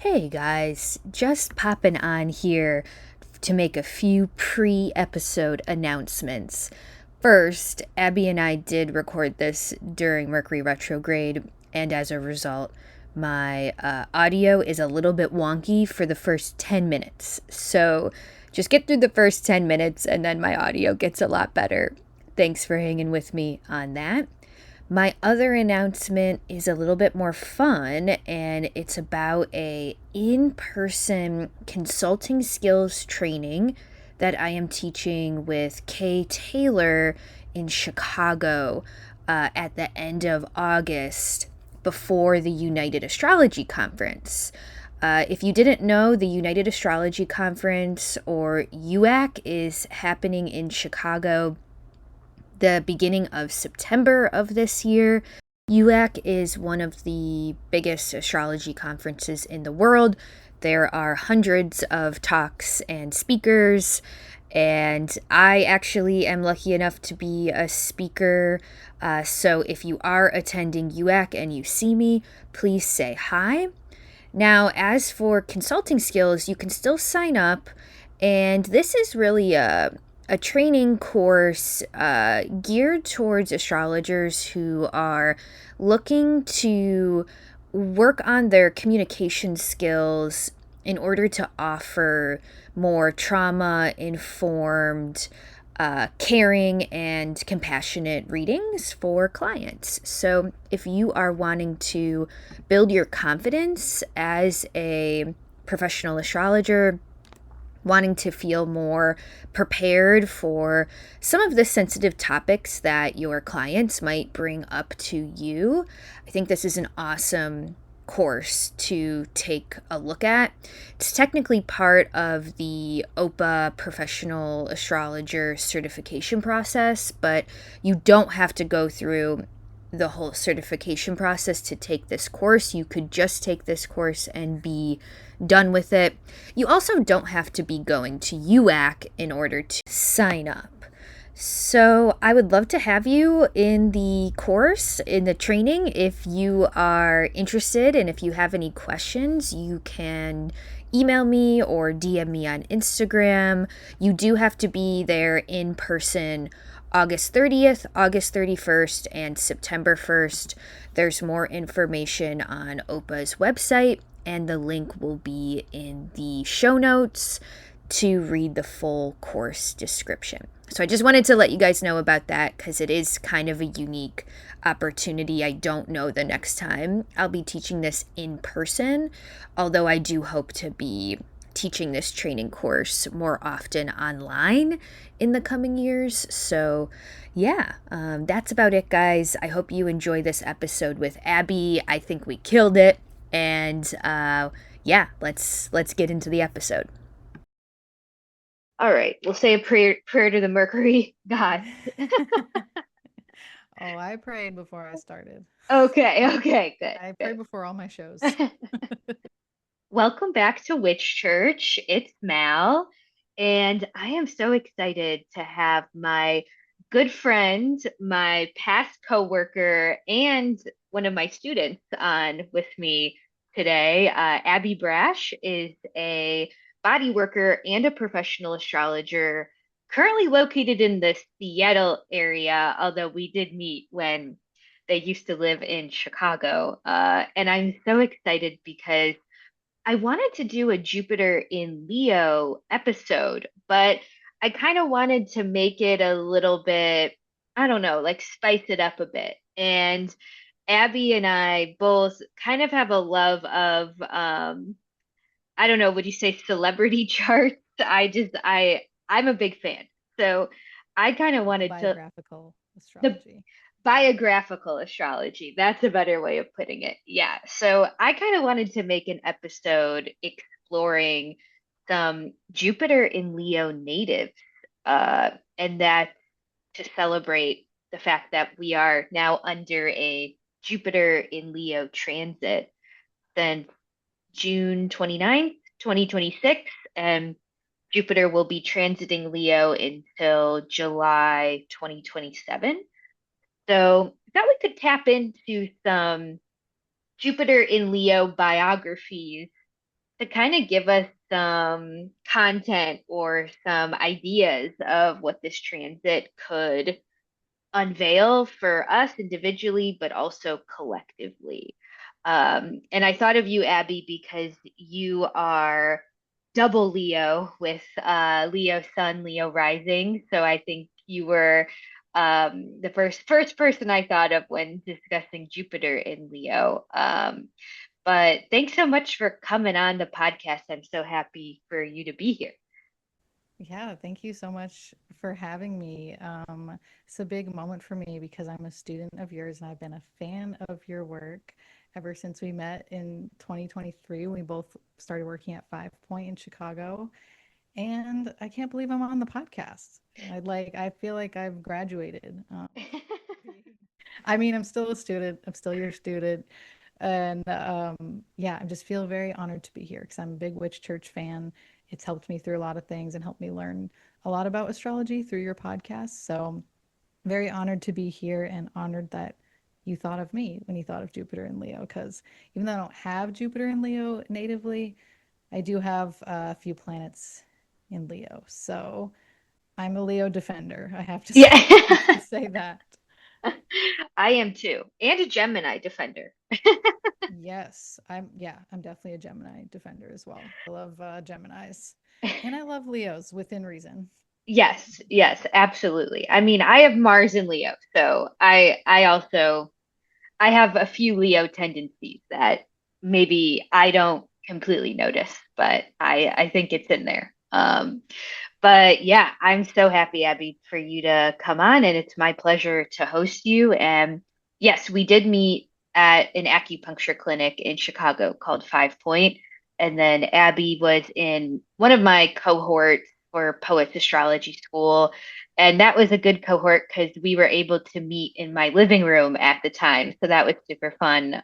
Hey guys, just popping on here to make a few pre episode announcements. First, Abbie and I did record this during Mercury retrograde, and as a result, my audio is a little bit wonky for the first 10 minutes. So just get through the first 10 minutes, and then my audio gets a lot better. Thanks for hanging with me on that. My other announcement is a little bit more fun, and it's about a in-person consulting skills training that I am teaching with Kay Taylor in Chicago at the end of August before the United Astrology Conference. If you didn't know, the United Astrology Conference, or UAC, is happening in Chicago the beginning of September of this year. UAC is one of the biggest astrology conferences in the world. There are hundreds of talks and speakers, and I actually am lucky enough to be a speaker. So if you are attending UAC and you see me, please say hi. Now, as for consulting skills, you can still sign up, and this is really a training course geared towards astrologers who are looking to work on their communication skills in order to offer more trauma informed, caring, and compassionate readings for clients. So, if you are wanting to build your confidence as a professional astrologer, wanting to feel more prepared for some of the sensitive topics that your clients might bring up to you, I think this is an awesome course to take a look at. It's technically part of the OPA Professional Astrologer certification process, but you don't have to go through the whole certification process to take this course. You could just take this course and be done with it. You also don't have to be going to UAC in order to sign up. So I would love to have you in the course, in the training. If you are interested and if you have any questions, you can email me or DM me on Instagram. You do have to be there in person August 30th, August 31st, and September 1st. There's more information on OPA's website, and the link will be in the show notes to read the full course description. So I just wanted to let you guys know about that because it is kind of a unique opportunity. I don't know the next time I'll be teaching this in person, although I do hope to be teaching this training course more often online in the coming years. So yeah, that's about it, guys. I hope you enjoy this episode with Abbie. I think we killed it. And yeah, let's get into the episode. All right, we'll say a prayer to the Mercury gods. Oh, I prayed before I started. Okay, good, I pray good. before all my shows. Welcome back to Witch Church. It's Mal, and I am so excited to have my good friend, my past coworker, and one of my students on with me today. Abbie Brasch is a body worker and a professional astrologer, currently located in the Seattle area, although we did meet when they used to live in Chicago. And I'm so excited because I wanted to do a Jupiter in Leo episode, but I kind of wanted to make it a little bit, I don't know, like spice it up a bit. And Abbie and I both kind of have a love of, I don't know, would you say celebrity charts? I'm a big fan. So I kind of wanted to, Biographical the astrology. biographical astrology. That's a better way of putting it. Yeah. So I kind of wanted to make an episode exploring some Jupiter in Leo natives, and that to celebrate the fact that we are now under a Jupiter in Leo transit since June 29th, 2026, and Jupiter will be transiting Leo until July 2027. So I thought we could tap into some Jupiter in Leo biographies to kind of give us some content or some ideas of what this transit could unveil for us individually, but also collectively. And I thought of you, Abbie, because you are double Leo with Leo Sun, Leo Rising. So I think you were the first person I thought of when discussing Jupiter in Leo. But thanks so much for coming on the podcast. I'm so happy for you to be here. Yeah, thank you so much for having me. It's a big moment for me because I'm a student of yours and I've been a fan of your work ever since we met in 2023. We both started working at Five Point in Chicago, and I can't believe I'm on the podcast. I feel like I've graduated. I mean, I'm still a student. I'm still your student. And yeah, I just feel very honored to be here because I'm a big Witch Church fan. It's helped me through a lot of things and helped me learn a lot about astrology through your podcast. So, very honored to be here and honored that you thought of me when you thought of Jupiter and Leo. Because even though I don't have Jupiter and Leo natively, I do have a few planets in Leo. So, I'm a Leo defender. I have to say, Yeah, I have to say that. I am too. And a Gemini defender. Yes, I'm definitely a Gemini defender as well. I love Geminis. And I love Leos within reason. Yes, yes, absolutely. I mean, I have Mars in Leo, so I also I have a few Leo tendencies that maybe I don't completely notice, but I think it's in there. But yeah, I'm so happy, Abbie, for you to come on, and it's my pleasure to host you. And yes, we did meet at an acupuncture clinic in Chicago called Five Point. And then Abbie was in one of my cohorts for Poets Astrology School. And that was a good cohort because we were able to meet in my living room at the time. So that was super fun.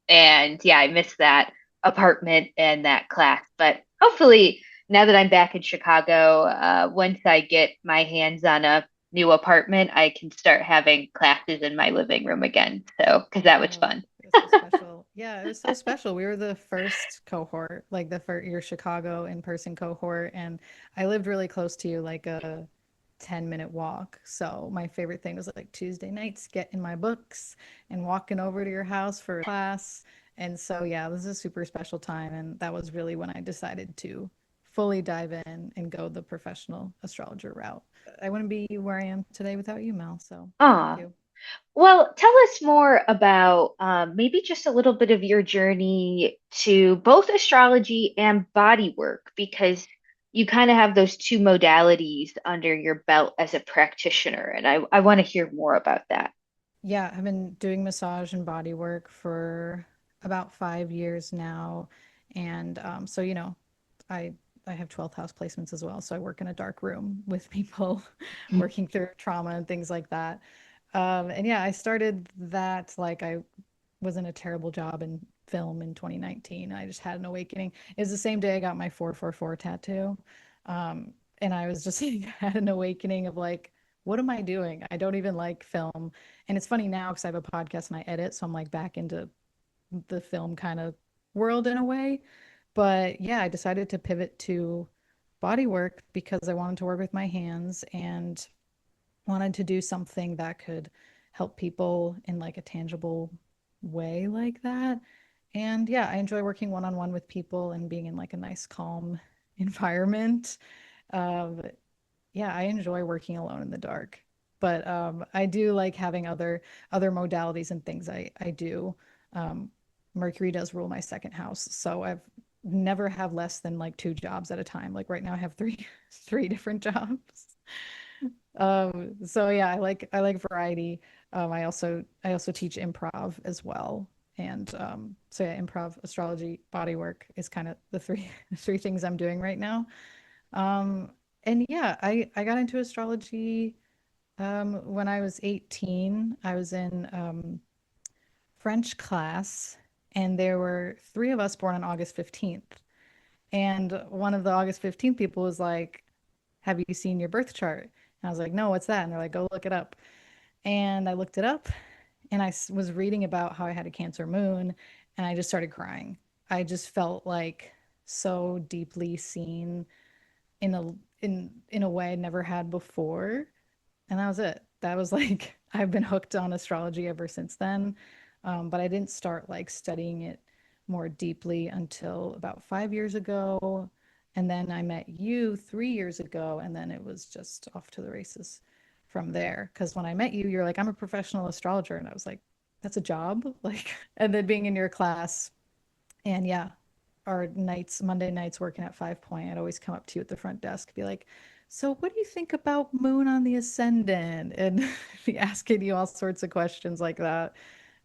And yeah, I missed that apartment and that class. But hopefully, now that I'm back in Chicago, once I get my hands on a new apartment, I can start having classes in my living room again. So, because that was Oh, fun. it was so special. Yeah, it was so special. We were the first cohort, like the first your Chicago in-person cohort, and I lived really close to you, like a 10-minute walk. So my favorite thing was like Tuesday nights, getting my books and walking over to your house for class. And so yeah, this is a super special time, and that was really when I decided to fully dive in and go the professional astrologer route. I wouldn't be where I am today without you, Mel. So thank Ah, you. well, tell us more about maybe just a little bit of your journey to both astrology and body work, because you kind of have those two modalities under your belt as a practitioner, and I want to hear more about that. Yeah, I've been doing massage and body work for about 5 years now. And so, I I have 12th house placements as well. So I work in a dark room with people working through trauma and things like that. And yeah, I started that like I was in a terrible job in film in 2019. I just had an awakening. It was the same day I got my 444 tattoo. And I was just had an awakening of like, what am I doing? I don't even like film. And it's funny now because I have a podcast and I edit. So I'm like back into the film kind of world in a way. But yeah, I decided to pivot to body work because I wanted to work with my hands and wanted to do something that could help people in like a tangible way like that. And yeah, I enjoy working one on one with people and being in like a nice, calm environment. Um, yeah, I enjoy working alone in the dark, but I do like having other modalities and things I do. Um, Mercury does rule my second house, so I've never have less than like two jobs at a time. Like right now, I have three three different jobs. So yeah, I like variety. I also teach improv as well. And so yeah, improv, astrology, body work is kind of the three three things I'm doing right now. Um, and yeah, I got into astrology when I was 18. I was in French class, and there were three of us born on August 15th. And one of the August 15th people was like, have you seen your birth chart? And I was like, no, what's that? And they're like, go look it up. And I looked it up and I was reading about how I had a Cancer moon and I just started crying. I just felt like so deeply seen in a way I never had before. And that was it. That was like I've been hooked on astrology ever since then. But I didn't start like studying it more deeply until about 5 years ago. And then I met you 3 years ago, and then it was just off to the races from there. Because when I met you, you're like, I'm a professional astrologer. And I was like, that's a job. Like, and then being in your class, and yeah, our nights, Monday nights working at 5 Point, I'd always come up to you at the front desk, be like, so what do you think about moon on the ascendant? And be asking you all sorts of questions like that.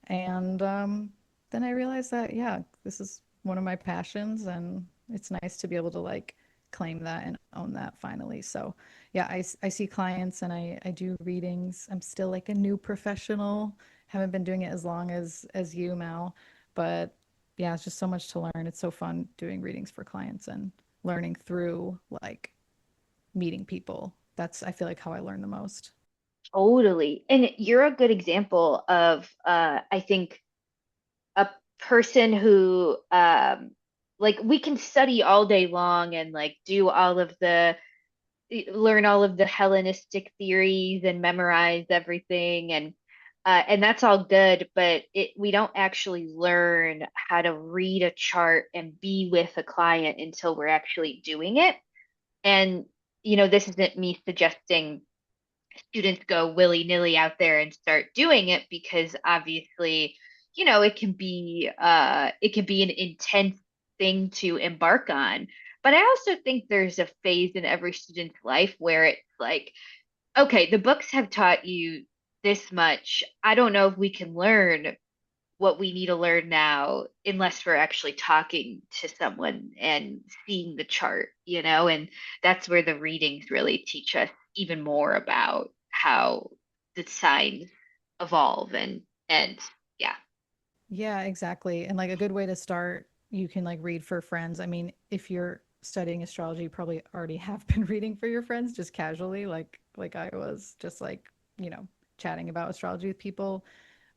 And then I realized that, yeah, this is one of my passions, and it's nice to be able to like claim that and own that finally. So, yeah, I see clients and I do readings. I'm still like a new professional. Haven't been doing it as long as you, Mal, but yeah, it's just so much to learn. It's so fun doing readings for clients and learning through like meeting people. That's I feel like how I learn the most. Totally. And you're a good example of I think a person who like we can study all day long and like do all of the learn all of the Hellenistic theories and memorize everything and that's all good, but we don't actually learn how to read a chart and be with a client until we're actually doing it. And this isn't me suggesting students go willy-nilly out there and start doing it because obviously, it can be an intense thing to embark on. But I also think there's a phase in every student's life where it's like, okay, the books have taught you this much. I don't know if we can learn what we need to learn now unless we're actually talking to someone and seeing the chart. And that's where the readings really teach us even more about how the signs evolve and yeah. Yeah, exactly. And like a good way to start, you can like read for friends. I mean, if you're studying astrology, you probably already have been reading for your friends just casually, like I was just like, you know, chatting about astrology with people.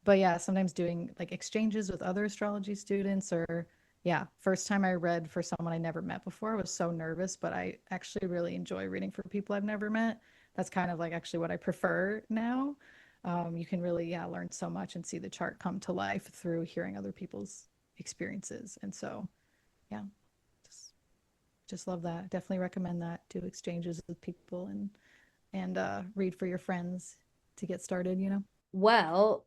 But yeah, sometimes doing like exchanges with other astrology students or yeah, first time I read for someone I never met before, I was so nervous, but I actually really enjoy reading for people I've never met. That's kind of like actually what I prefer now. You can really, yeah, learn so much and see the chart come to life through hearing other people's experiences. And so, yeah, just just love that. Definitely recommend that. Do exchanges with people and read for your friends to get started, you know? Well,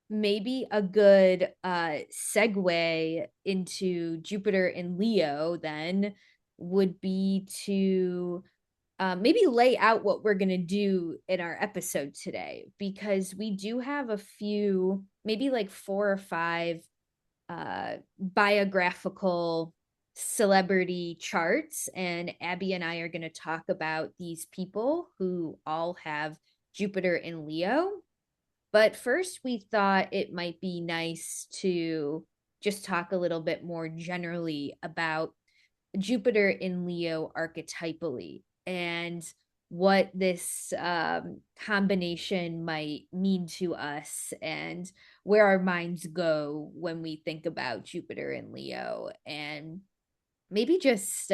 maybe a good segue into Jupiter and Leo then would be to maybe lay out what we're going to do in our episode today, because we do have a few, maybe like 4 or 5 biographical celebrity charts, and Abbie and I are going to talk about these people who all have Jupiter in Leo. But first, we thought it might be nice to just talk a little bit more generally about Jupiter in Leo archetypally and what this combination might mean to us and where our minds go when we think about Jupiter in Leo. And maybe just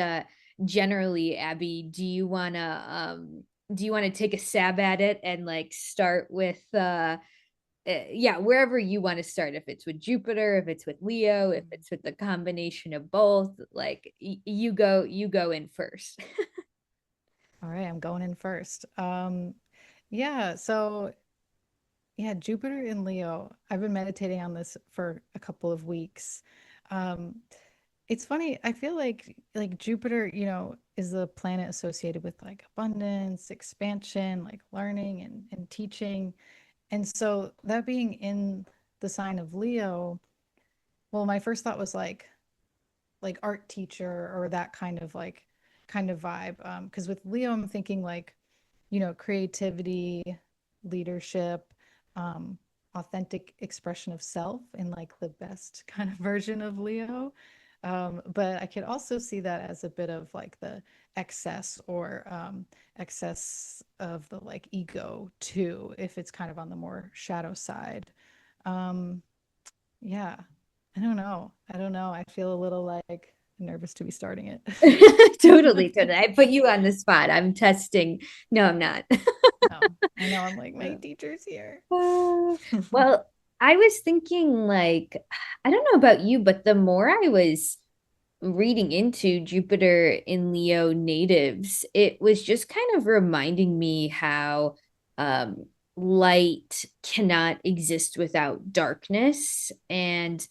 generally, Abbie, do you want to take a stab at it and like start with yeah, wherever you want to start, if it's with Jupiter, if it's with Leo, if it's with the combination of both, like you go in first. All right, I'm going in first. Yeah, so yeah, Jupiter in Leo. I've been meditating on this for a couple of weeks. Um, it's funny, I feel like Jupiter, is the planet associated with like abundance, expansion, like learning and teaching. And so that being in the sign of Leo, well, my first thought was like art teacher or that kind of vibe. Because with Leo, I'm thinking like, creativity, leadership, um, authentic expression of self in like the best kind of version of Leo. But I could also see that as a bit of like the excess or excess of the like ego too, if it's kind of on the more shadow side. Um, yeah. I don't know. I don't know. I feel a little like nervous to be starting it. Totally, totally. I put you on the spot. I'm testing. No, I'm not. No, I know. I'm like, my teacher's here. Well, I was thinking like, I don't know about you, but the more I was reading into Jupiter in Leo natives, it was just kind of reminding me how um, light cannot exist without darkness. And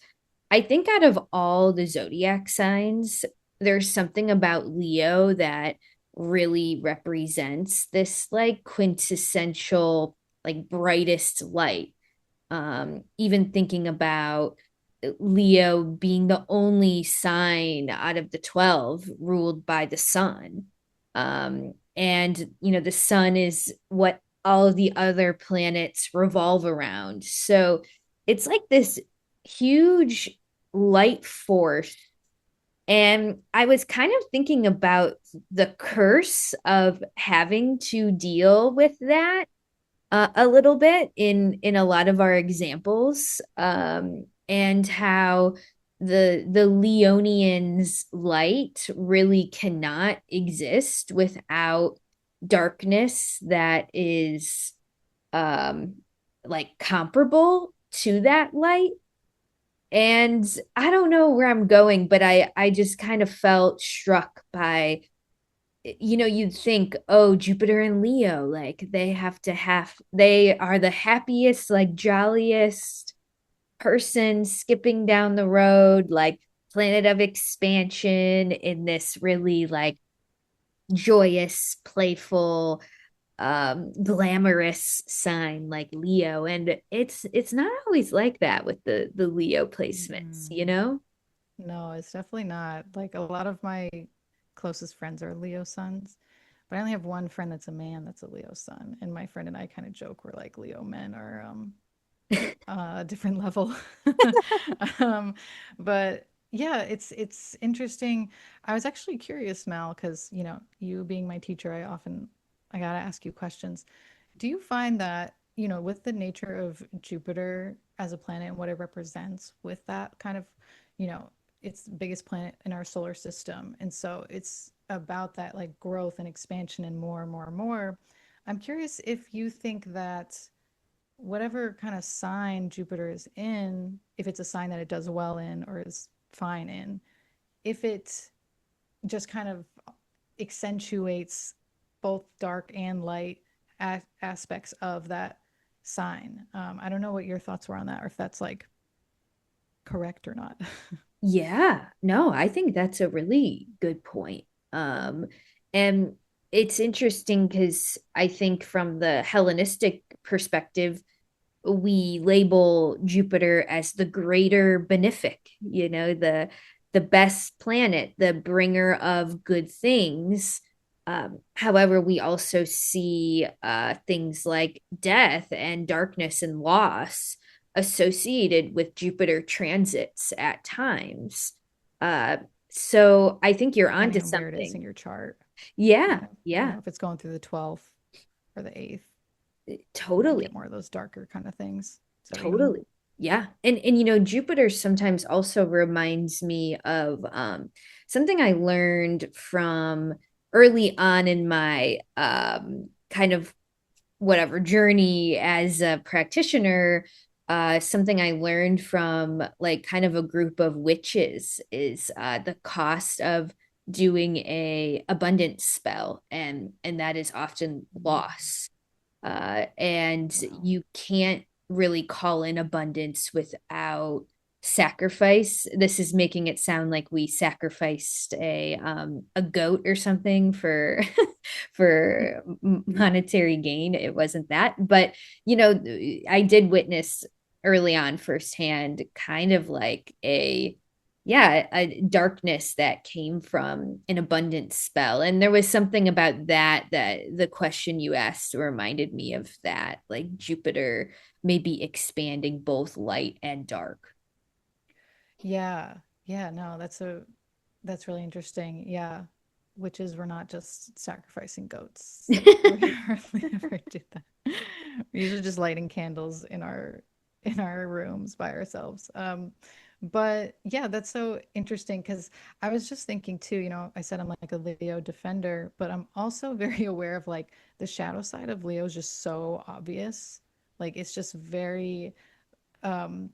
I think out of all the zodiac signs, there's something about Leo that really represents this like quintessential, like brightest light. Even thinking about Leo being the only sign out of the 12 ruled by the sun. And, the sun is what all of the other planets revolve around. So it's like this huge light force. And I was kind of thinking about the curse of having to deal with that a little bit in a lot of our examples, and how the Leonian's light really cannot exist without darkness that is um, like comparable to that light. And I don't know where I'm going, but I just kind of felt struck by, you'd think, oh, Jupiter and Leo, like they are the happiest, like jolliest person skipping down the road, like planet of expansion in this really like joyous, playful, glamorous sign like Leo. And it's not always like that with the Leo placements, Mm. you know? No, it's definitely not. Like a lot of my closest friends are Leo suns, but I only have one friend that's a man that's a Leo sun. And my friend and I kind of joke we're like Leo men are a different level. Um, but yeah, it's interesting. I was actually curious, Mal, because you being my teacher, I gotta ask you questions. Do you find that, with the nature of Jupiter as a planet and what it represents, with that kind of, you know, it's the biggest planet in our solar system, and so it's about that like growth and expansion and more and more and more. I'm curious if you think that whatever kind of sign Jupiter is in, if it's a sign that it does well in or is fine in, if it just kind of accentuates both dark and light aspects of that sign. I don't know what your thoughts were on that, or if that's like correct or not. Yeah, no, I think that's a really good point. And it's interesting because I think from the Hellenistic perspective, we label Jupiter as the greater benefic, the best planet, the bringer of good things. However, we also see things like death and darkness and loss associated with Jupiter transits at times. Uh, so I think you're onto Depending on where it is in something. your chart. Yeah, yeah, If it's going through the 12th or the 8th, you might get totally. more of those darker kind of things. Is that what you mean? Totally. Yeah. And Jupiter sometimes also reminds me of something I learned from early on in my kind of whatever journey as a practitioner. Something I learned from like kind of a group of witches is the cost of doing a abundance spell, and that is often loss. And Wow. you can't really call in abundance without sacrifice. This is making it sound like we sacrificed a goat or something for for monetary gain. It wasn't that, but I did witness early on firsthand kind of like a darkness that came from an abundance spell. And there was something about that the question you asked reminded me of that, like Jupiter may be expanding both light and dark. Yeah. Yeah, no, that's really interesting. Yeah. Witches were not just sacrificing goats. We hardly ever did that. We're usually just lighting candles in our rooms by ourselves. But yeah, that's so interesting because I was just thinking too, I said I'm like a Leo defender, but I'm also very aware of like the shadow side of Leo is just so obvious. Like it's just very um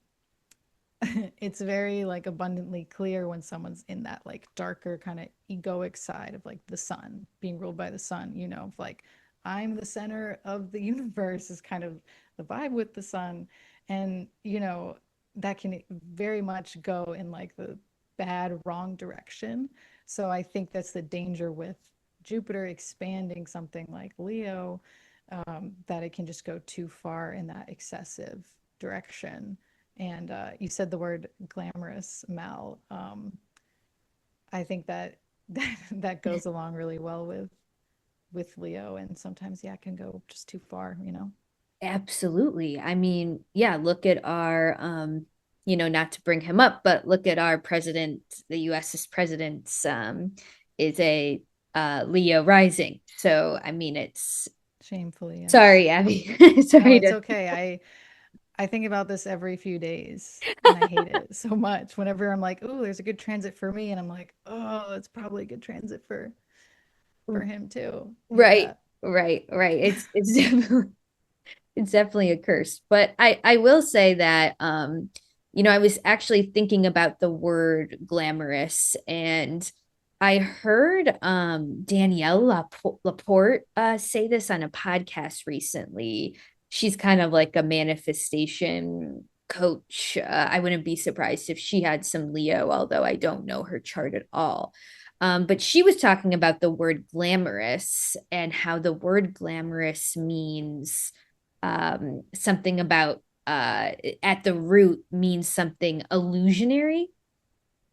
it's very like abundantly clear when someone's in that like darker kind of egoic side of like the sun, being ruled by the sun, of like I'm the center of the universe is kind of the vibe with the sun. And that can very much go in like the bad wrong direction. So I think that's the danger with Jupiter expanding something like Leo, that it can just go too far in that excessive direction. And you said the word glamorous, Mal. I think that that goes along really well with Leo, and sometimes yeah, it can go just too far. Absolutely. I mean, yeah, look at our not to bring him up, but look at our president, the US's president, is a Leo rising. So I mean it's Shamefully, yes. sorry, Abbie. No, Sorry it's to okay. I think about this every few days, and I hate it so much. Whenever I'm like, "Oh, there's a good transit for me," and I'm like, "Oh, it's probably a good transit for him too." I hate right, that. right. It's definitely it's definitely a curse. But I will say that I was actually thinking about the word glamorous, and I heard Danielle Laporte say this on a podcast recently. She's kind of like a manifestation coach. I wouldn't be surprised if she had some Leo, although I don't know her chart at all. But she was talking about the word glamorous and how the word glamorous means something about at the root means something illusionary.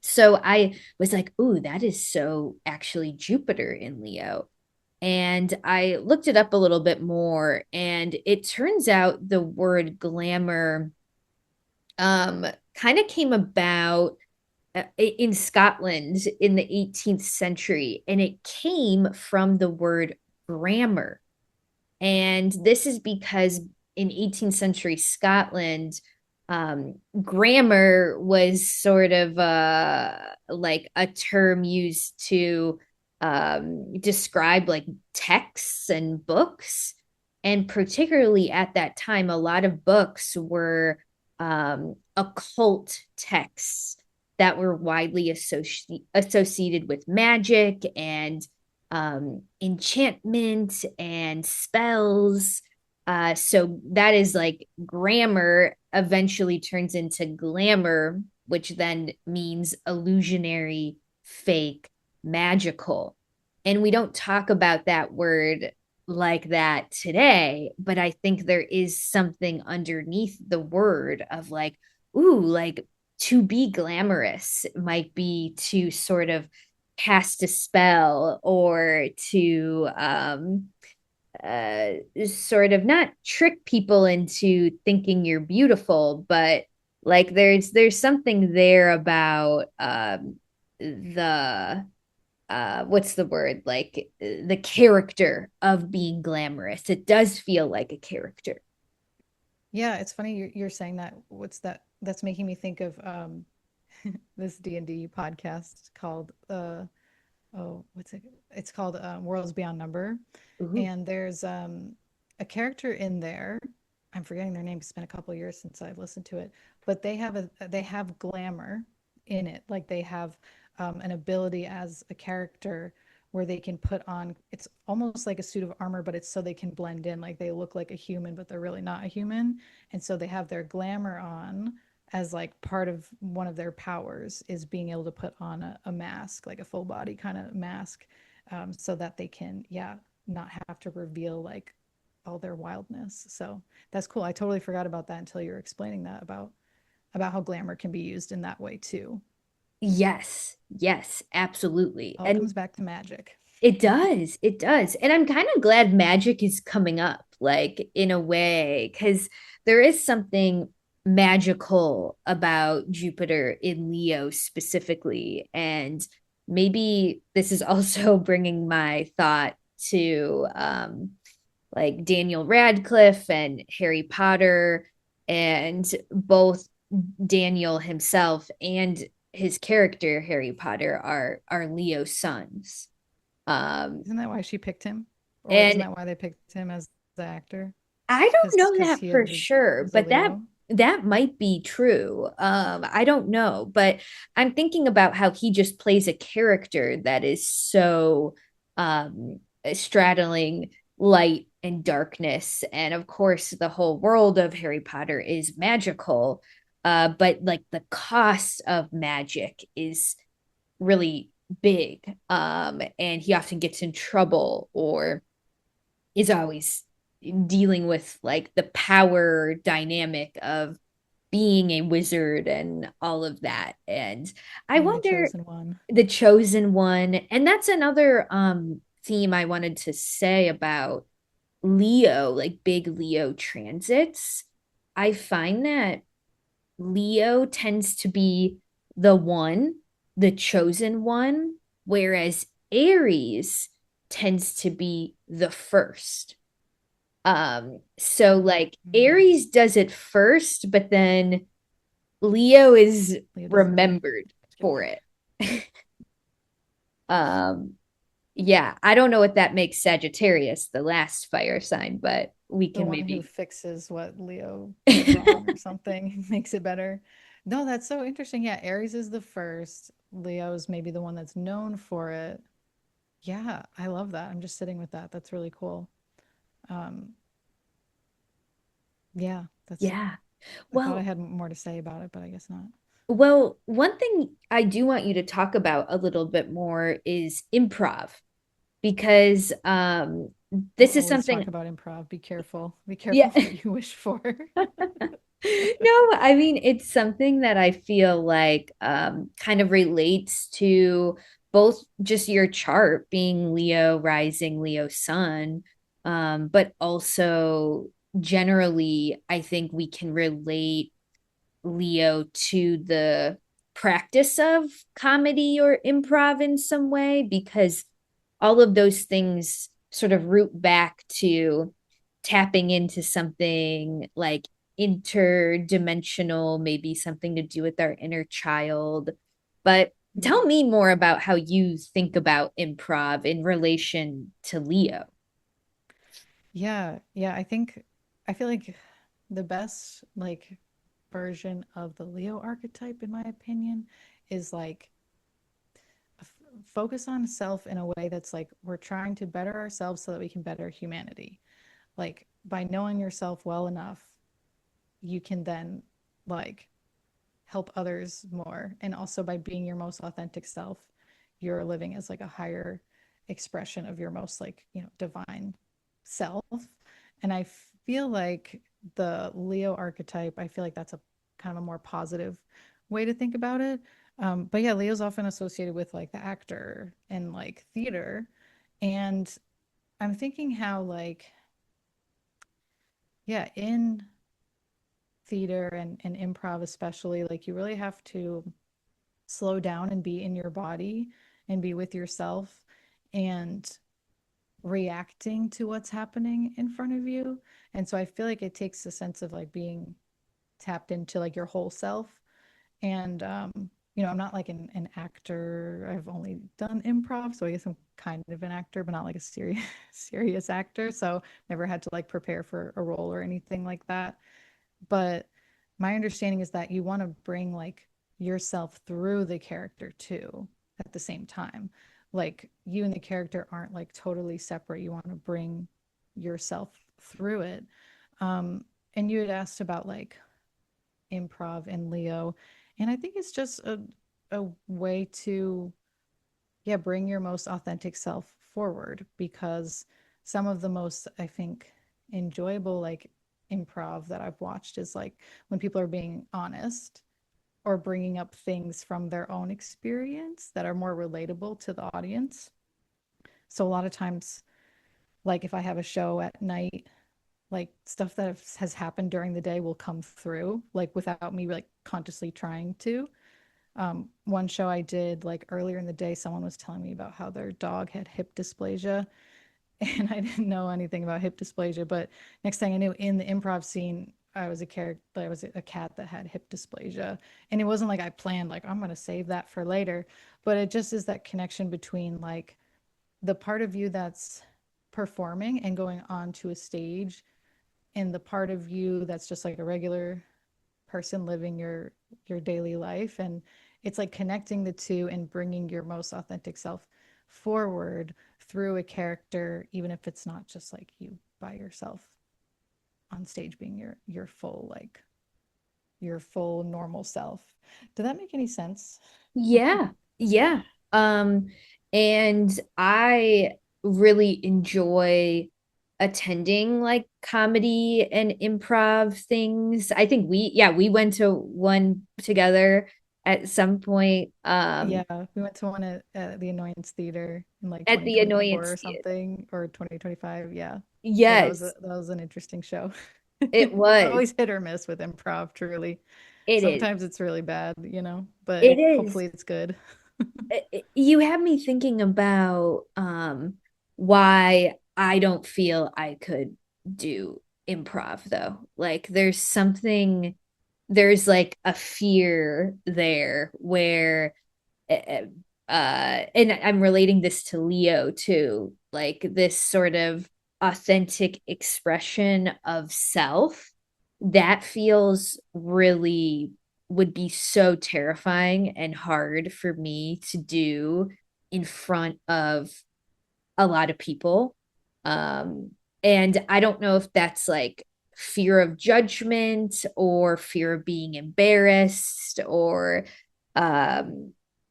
So I was like, ooh, that is so actually Jupiter in Leo. And I looked it up a little bit more, and it turns out the word glamour um, kind of came about in Scotland in the 18th century, and it came from the word grammar. And this is because in 18th century Scotland, grammar was sort of like a term used to describe like texts and books. And particularly at that time, a lot of books were occult texts that were widely associated with magic and enchantment and spells. So that is like grammar eventually turns into glamour, which then means illusionary, fake, magical. And we don't talk about that word like that today, but I think there is something underneath the word of like, ooh, like to be glamorous might be to sort of cast a spell or to sort of not trick people into thinking you're beautiful, but like there's something there about the what's the word, like the character of being glamorous. It does feel like a character. Yeah, it's funny you're saying that. What's that? That's making me think of this D&D podcast called oh, what's it? It's called Worlds Beyond Number. Ooh. And there's a character in there. I'm forgetting their name. It's been a couple of years since I've listened to it, but they have glamour in it. Like they have an ability as a character where they can put on, it's almost like a suit of armor, but it's so they can blend in. Like they look like a human, but they're really not a human. And so they have their glamour on as like part of one of their powers is being able to put on a mask, like a full body kind of mask, so that they can, yeah, not have to reveal like all their wildness. So that's cool. I totally forgot about that until you were explaining that about how glamour can be used in that way too. Yes, absolutely. All And comes back to magic. it does. And I'm kind of glad magic is coming up, like in a way, because there is something magical about Jupiter in Leo specifically. And maybe this is also bringing my thought to like Daniel Radcliffe and Harry Potter, and both Daniel himself and his character Harry Potter are Leo sons. Um, Isn't that why she picked him? Or isn't and that why they picked him as the actor? I don't know Because that he for had sure, was a but Leo? that might be true. I don't know, but I'm thinking about how he just plays a character that is so straddling light and darkness, and of course, the whole world of Harry Potter is magical. But like the cost of magic is really big, and he often gets in trouble or is always dealing with like the power dynamic of being a wizard and all of that. And I Being the wonder, chosen one. the chosen one, and that's another theme I wanted to say about Leo, like big Leo transits. I find that Leo tends to be the one, the chosen one, whereas Aries tends to be the first. So like Mhm. Aries does it first, but then Leo is Leo does it remembered for later. it. Um, yeah, I don't know what that makes Sagittarius, the last fire sign, but we The can one who maybe. fixes what Leo did wrong or something, makes it better. No, that's so interesting. Yeah, Aries is the first. Leo is maybe the one that's known for it. Yeah, I love that. I'm just sitting with that. That's really cool. Um, yeah, that's Yeah. I thought I Well, had more to say about it, but I guess not. one thing I do want you to talk about a little bit more is improv because I'll this is always talk something. about improv. Be careful. Be Yeah. careful what you wish for. No, I mean, it's something that I feel like kind of relates to both just your chart being Leo rising, Leo sun, but also generally, I think we can relate Leo to the practice of comedy or improv in some way because all of those things sort of root back to tapping into something like interdimensional, maybe something to do with our inner child. But tell Mhm. me more about how you think about improv in relation to Leo. Yeah, yeah, I feel like the best like version of the Leo archetype in my opinion is like focus on self in a way that's like we're trying to better ourselves so that we can better humanity. Like by knowing yourself well enough, you can then like help others more. And also by being your most authentic self, you're living as like a higher expression of your most like, divine self. And I feel like the Leo archetype, I feel like that's a kind of a more positive way to think about it. But yeah, Leo's often associated with like the actor and like theater. And I'm thinking how like, yeah, in theater and improv especially, like you really have to slow down and be in your body and be with yourself and reacting to what's happening in front of you. And so I feel like it takes a sense of like being tapped into like your whole self. And I'm not like an actor. I've only done improv, so I guess I'm kind of an actor, but not like a serious serious actor. So never had to like prepare for a role or anything like that. But my understanding is that you want to bring like yourself through the character too at the same time. Like you and the character aren't like totally separate. You want to bring yourself through it. Um, and you had asked about like improv and Leo, and I think it's just a way to yeah, bring your most authentic self forward because some of the most, I think, enjoyable like improv that I've watched is like when people are being honest or bringing up things from their own experience that are more relatable to the audience. So a lot of times, like if I have a show at night, like stuff that has happened during the day will come through, like without me like consciously trying to. One show I did like earlier in the day, someone was telling me about how their dog had hip dysplasia, and I didn't know anything about hip dysplasia. But next thing I knew, in the improv scene, I was a cat that had hip dysplasia, and it wasn't like I planned like I'm going to save that for later, but it just is that connection between like the part of you that's performing and going on to a stage and the part of you that's just like a regular person living your daily life. And it's like connecting the two and bringing your most authentic self forward through a character, even if it's not just like you by yourself on stage being your full like your full normal self. Did that make any sense? Yeah, yeah. Um, and I really enjoy attending like comedy and improv things. I think we went to one together at some point, Yeah, we went to one at the Annoyance Theater in like at the 2024 Annoyance or Theater. something, or 2025. Yeah. Yeah, Yes, that was an interesting show. it It's was. always hit or miss with improv, truly. It is. Sometimes it's really bad, you know, but It is. hopefully it's good. You have me thinking about why I don't feel I could do improv though. Like there's like a fear there where uh, and I'm relating this to Leo too, like this sort of authentic expression of self that feels really would be so terrifying and hard for me to do in front of a lot of people. Um, and I don't know if that's like fear of judgment or fear of being embarrassed or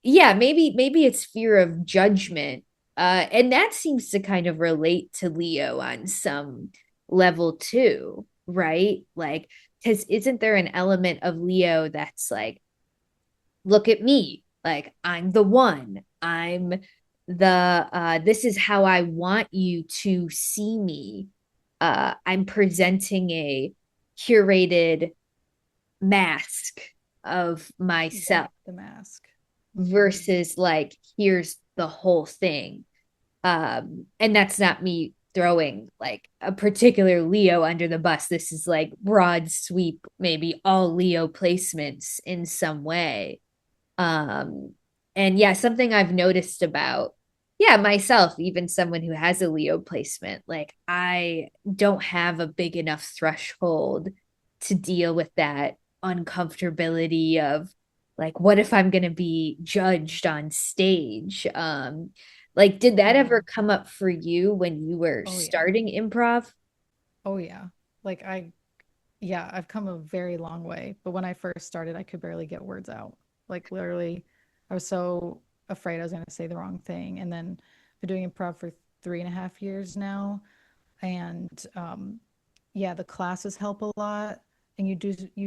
yeah, maybe it's fear of judgment. And that seems to kind of relate to Leo on some level too, right? Like, because isn't there an element of Leo that's like, look at me, like I'm the one, I'm the this is how I want you to see me. I'm presenting a curated mask of Yeah, myself the mask. Hmm. versus like here's the whole thing. And that's not me throwing like a particular Leo under the bus. This is like broad sweep, maybe all Leo placements in some way. um and yeah, something I've noticed about yeah myself, even someone who has a Leo placement, like I don't have a big enough threshold to deal with that uncomfortability of like what if I'm going to be judged on stage. Like did that Yeah. ever come up for you when you were Oh yeah. starting improv? Oh yeah. Like yeah, I've come a very long way. But when I first started, I could barely get words out. Like literally, I was so afraid I was going to say the wrong thing. And then I've been doing improv for 3.5 years now. And yeah, the classes help a lot. And you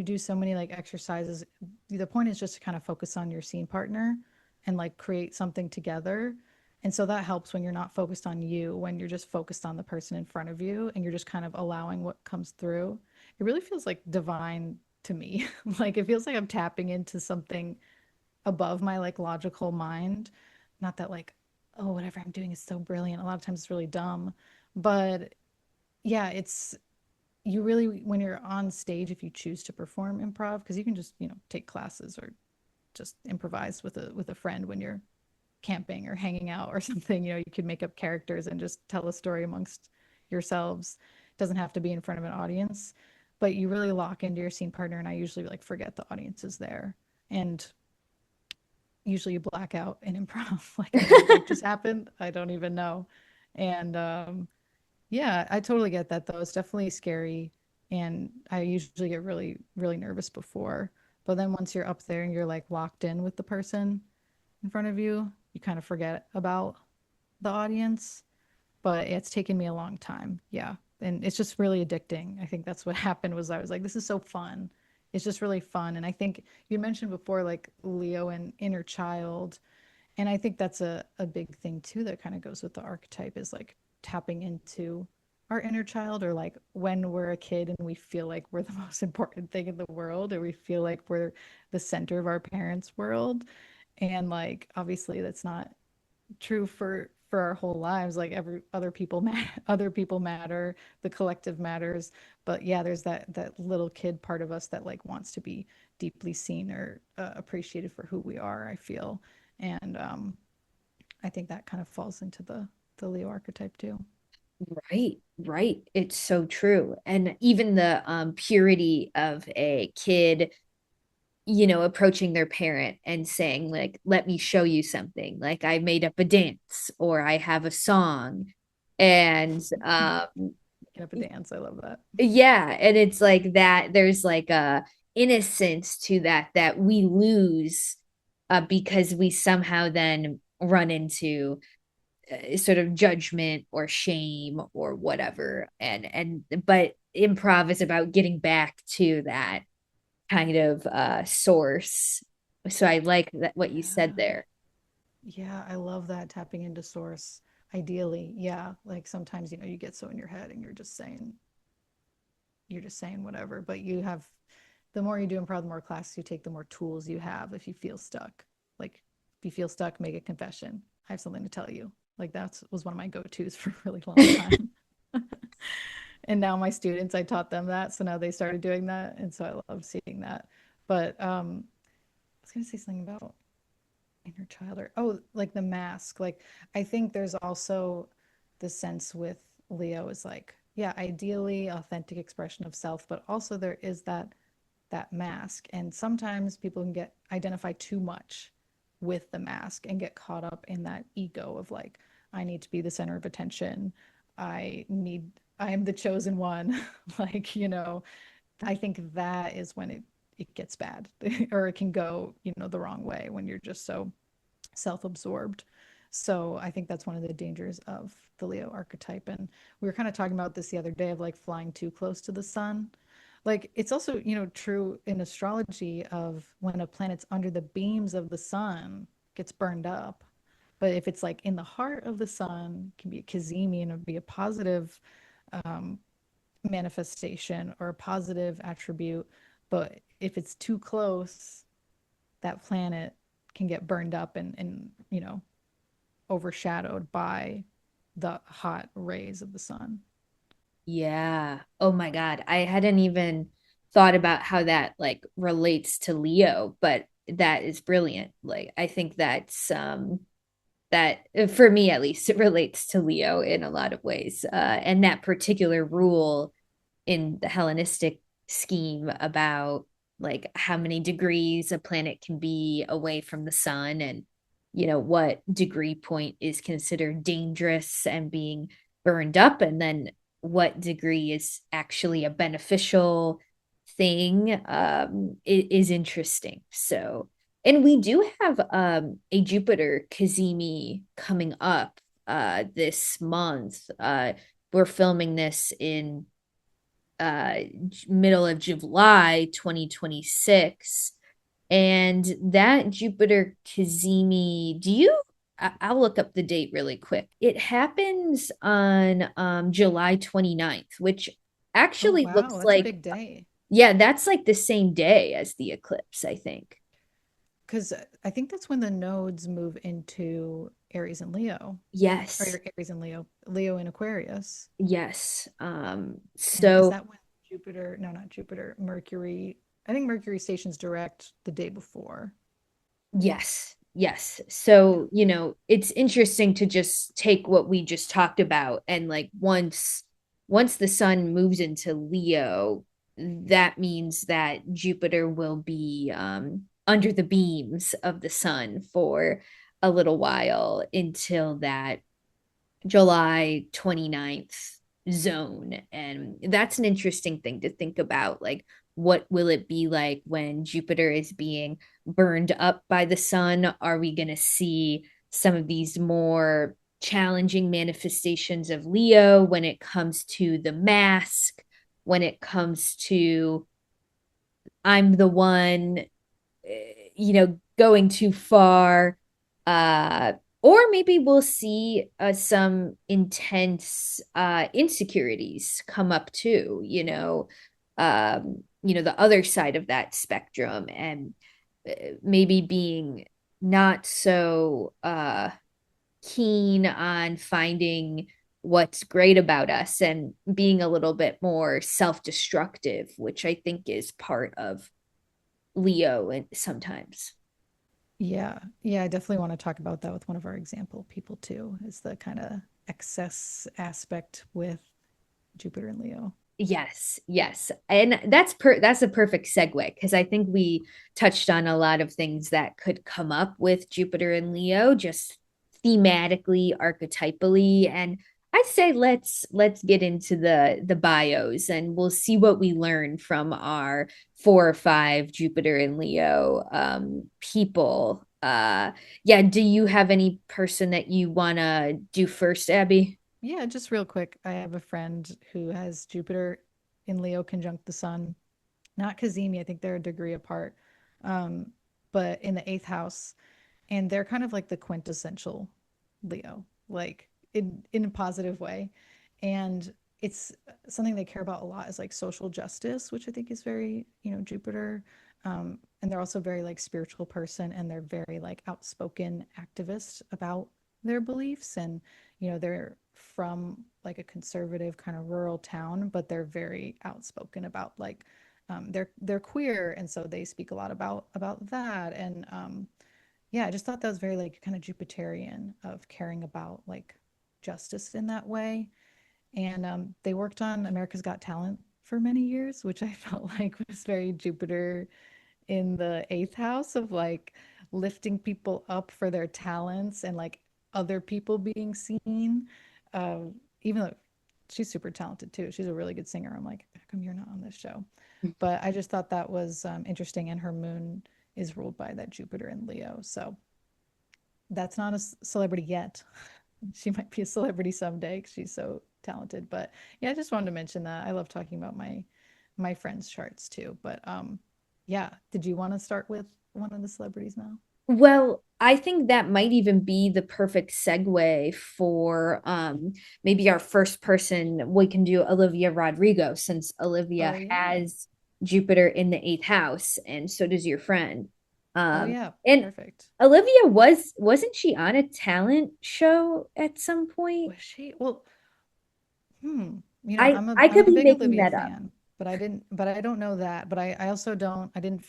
do so many like exercises. The point is just to kind of focus on your scene partner and like create something together. And so that helps when you're not focused on you, when you're just focused on the person in front of you and you're just kind of allowing what comes through. It really feels like divine to me. Like it feels like I'm tapping into something above my like logical mind. Not that like, oh, whatever I'm doing is so brilliant. A lot of times it's really dumb. But yeah, it's you really when you're on stage, if you choose to perform improv, because you can just, take classes or just improvise with a friend when you're camping or hanging out or something. You could make up characters and just tell a story amongst yourselves. It doesn't have to be in front of an audience, but you really lock into your scene partner. And I usually like forget the audience is there. And usually you black out in improv. Like I'm like, what just happened? I don't even know. And yeah, I totally get that though. It's definitely scary. And I usually get really, really nervous before. But then once you're up there and you're like locked in with the person in front of you, you kind of forget about the audience. But it's taken me a long time. Yeah. And it's just really addicting. I think that's what happened was I was like, this is so fun. It's just really fun. And I think you mentioned before, like Leo and inner child. And I think that's a big thing too that kind of goes with the archetype is like tapping into our inner child or like when we're a kid and we feel like we're the most important thing in the world or we feel like we're the center of our parents' world. And like obviously that's not true for our whole lives. Like every other people matter, the collective matters. But yeah, there's that little kid part of us that like wants to be deeply seen or appreciated for who we are, I feel. And I think that kind of falls into the Leo archetype too. Right, right. It's so true. And even the purity of a kid, approaching their parent and saying, like, let me show you something. Like I made up a dance or I have a song. And Making up a dance, I love that. yeah, and it's like that there's like a innocence to that we lose because we somehow then run into sort of judgment or shame or whatever, and but improv is about getting back to that kind of source. So I like that what you said Yeah. there. Yeah, I love that, tapping into source. Ideally, yeah. Like sometimes, you get so in your head and you're just saying whatever, but the more you do improv, the more classes you take, the more tools you have if you feel stuck. Like if you feel stuck, make a confession. I have something to tell you. Like that was one of my go-tos for a really long time. And now my students, I taught them that, so now they started doing that, and so I love seeing that. But I was gonna say something about inner child, or oh, like the mask. Like I think there's also the sense with Leo is like, yeah, ideally authentic expression of self, but also there is that mask. And sometimes people can get identify too much with the mask and get caught up in that ego of like, I need to be the center of attention. I am the chosen one. Like, I think that is when it gets bad or it can go, the wrong way when you're just so self-absorbed. So I think that's one of the dangers of the Leo archetype. And we were kind of talking about this the other day of like flying too close to the sun. Like it's also, true in astrology of when a planet's under the beams of the sun gets burned up. But if it's like in the heart of the sun, it can be a cazimi and it'd be a positive um, manifestation or a positive attribute. But if it's too close, that planet can get burned up and overshadowed by the hot rays of the sun. Yeah. Oh my God. I hadn't even thought about how that like relates to Leo, but that is brilliant. Like I think that for me at least it relates to Leo in a lot of ways. And that particular rule in the Hellenistic scheme about like how many degrees a planet can be away from the sun and what degree point is considered dangerous and being burned up and then what degree is actually a beneficial thing is interesting. So and we do have a Jupiter Cazimi coming up this month. We're filming this in uh middle of July 2026. And that Jupiter Cazimi, I'll look up the date really quick. It happens on July 29th, which Oh, actually wow. looks That's a like, big day. yeah, that's like the same day as the eclipse, I think. Because I think that's when the nodes move into Aries and Leo, or Yes. your Aries and Leo and Aquarius. Yes. And is So that when Jupiter, no, not Jupiter, Mercury, I think Mercury stations direct the day before. yes, yes. Yeah. So, it's interesting to just take what we just talked about and like once the sun moves into Leo, that means that Jupiter will be under the beams of the sun for a little while until that July 29th zone. And that's an interesting thing to think about. Like, what will it be like when Jupiter is being burned up by the sun? Are we going to see some of these more challenging manifestations of Leo when it comes to the mask, when it comes to I'm the one, going too far. Uh, or maybe we'll see some intense insecurities come up too, the other side of that spectrum and maybe being not so keen on finding what's great about us and being a little bit more self-destructive, which I think is part of Leo and sometimes. Yeah. Yeah, I definitely want to talk about that with one of our example people too, is the kind of excess aspect with Jupiter and Leo. Yes, yes. And that's a perfect segue because I think we touched on a lot of things that could come up with Jupiter and Leo just thematically, archetypally, and I say let's get into the bios and we'll see what we learn from our 4 or 5 Jupiter and Leo people. Yeah, do you have any person that you want to do first, Abbie? Yeah, just real quick, I have a friend who has Jupiter in Leo conjunct the sun. Not Kazemi, I think they're a degree apart. Um, but in the eighth house, and they're kind of like the quintessential Leo, like in a positive way. And it's something they care about a lot is like social justice, which I think is very, Jupiter. And they're also very like spiritual person, and they're very like outspoken activists about their beliefs. And they're from like a conservative kind of rural town, but they're very outspoken about like they're queer, and so they speak a lot about that. And yeah, I just thought that was very like kind of Jupiterian of caring about like justice in that way. And they worked on America's Got Talent for many years, which I felt like was very Jupiter in the eighth house of like lifting people up for their talents and like other people being seen. Even though she's super talented too, she's a really good singer. I'm like, how come you're not on this show? But I just thought that was interesting. And her moon is ruled by that Jupiter in Leo. So that's not a celebrity yet. She might be a celebrity someday 'cause she's so talented. But yeah, I just wanted to mention that. I love talking about my friends' charts too. But yeah, did you want to start with one of the celebrities now? Well, I think that might even be the perfect segue for maybe our first person. We can do Olivia Rodrigo since Oh Olivia yeah. has Jupiter in the eighth house, and so does your friend. Oh Um, yeah, and perfect. Olivia wasn't she on a talent show at some point? Was she? Well, I I'm a I I'm could a be big making Olivia that up. fan, but I don't know that. But I also don't I didn't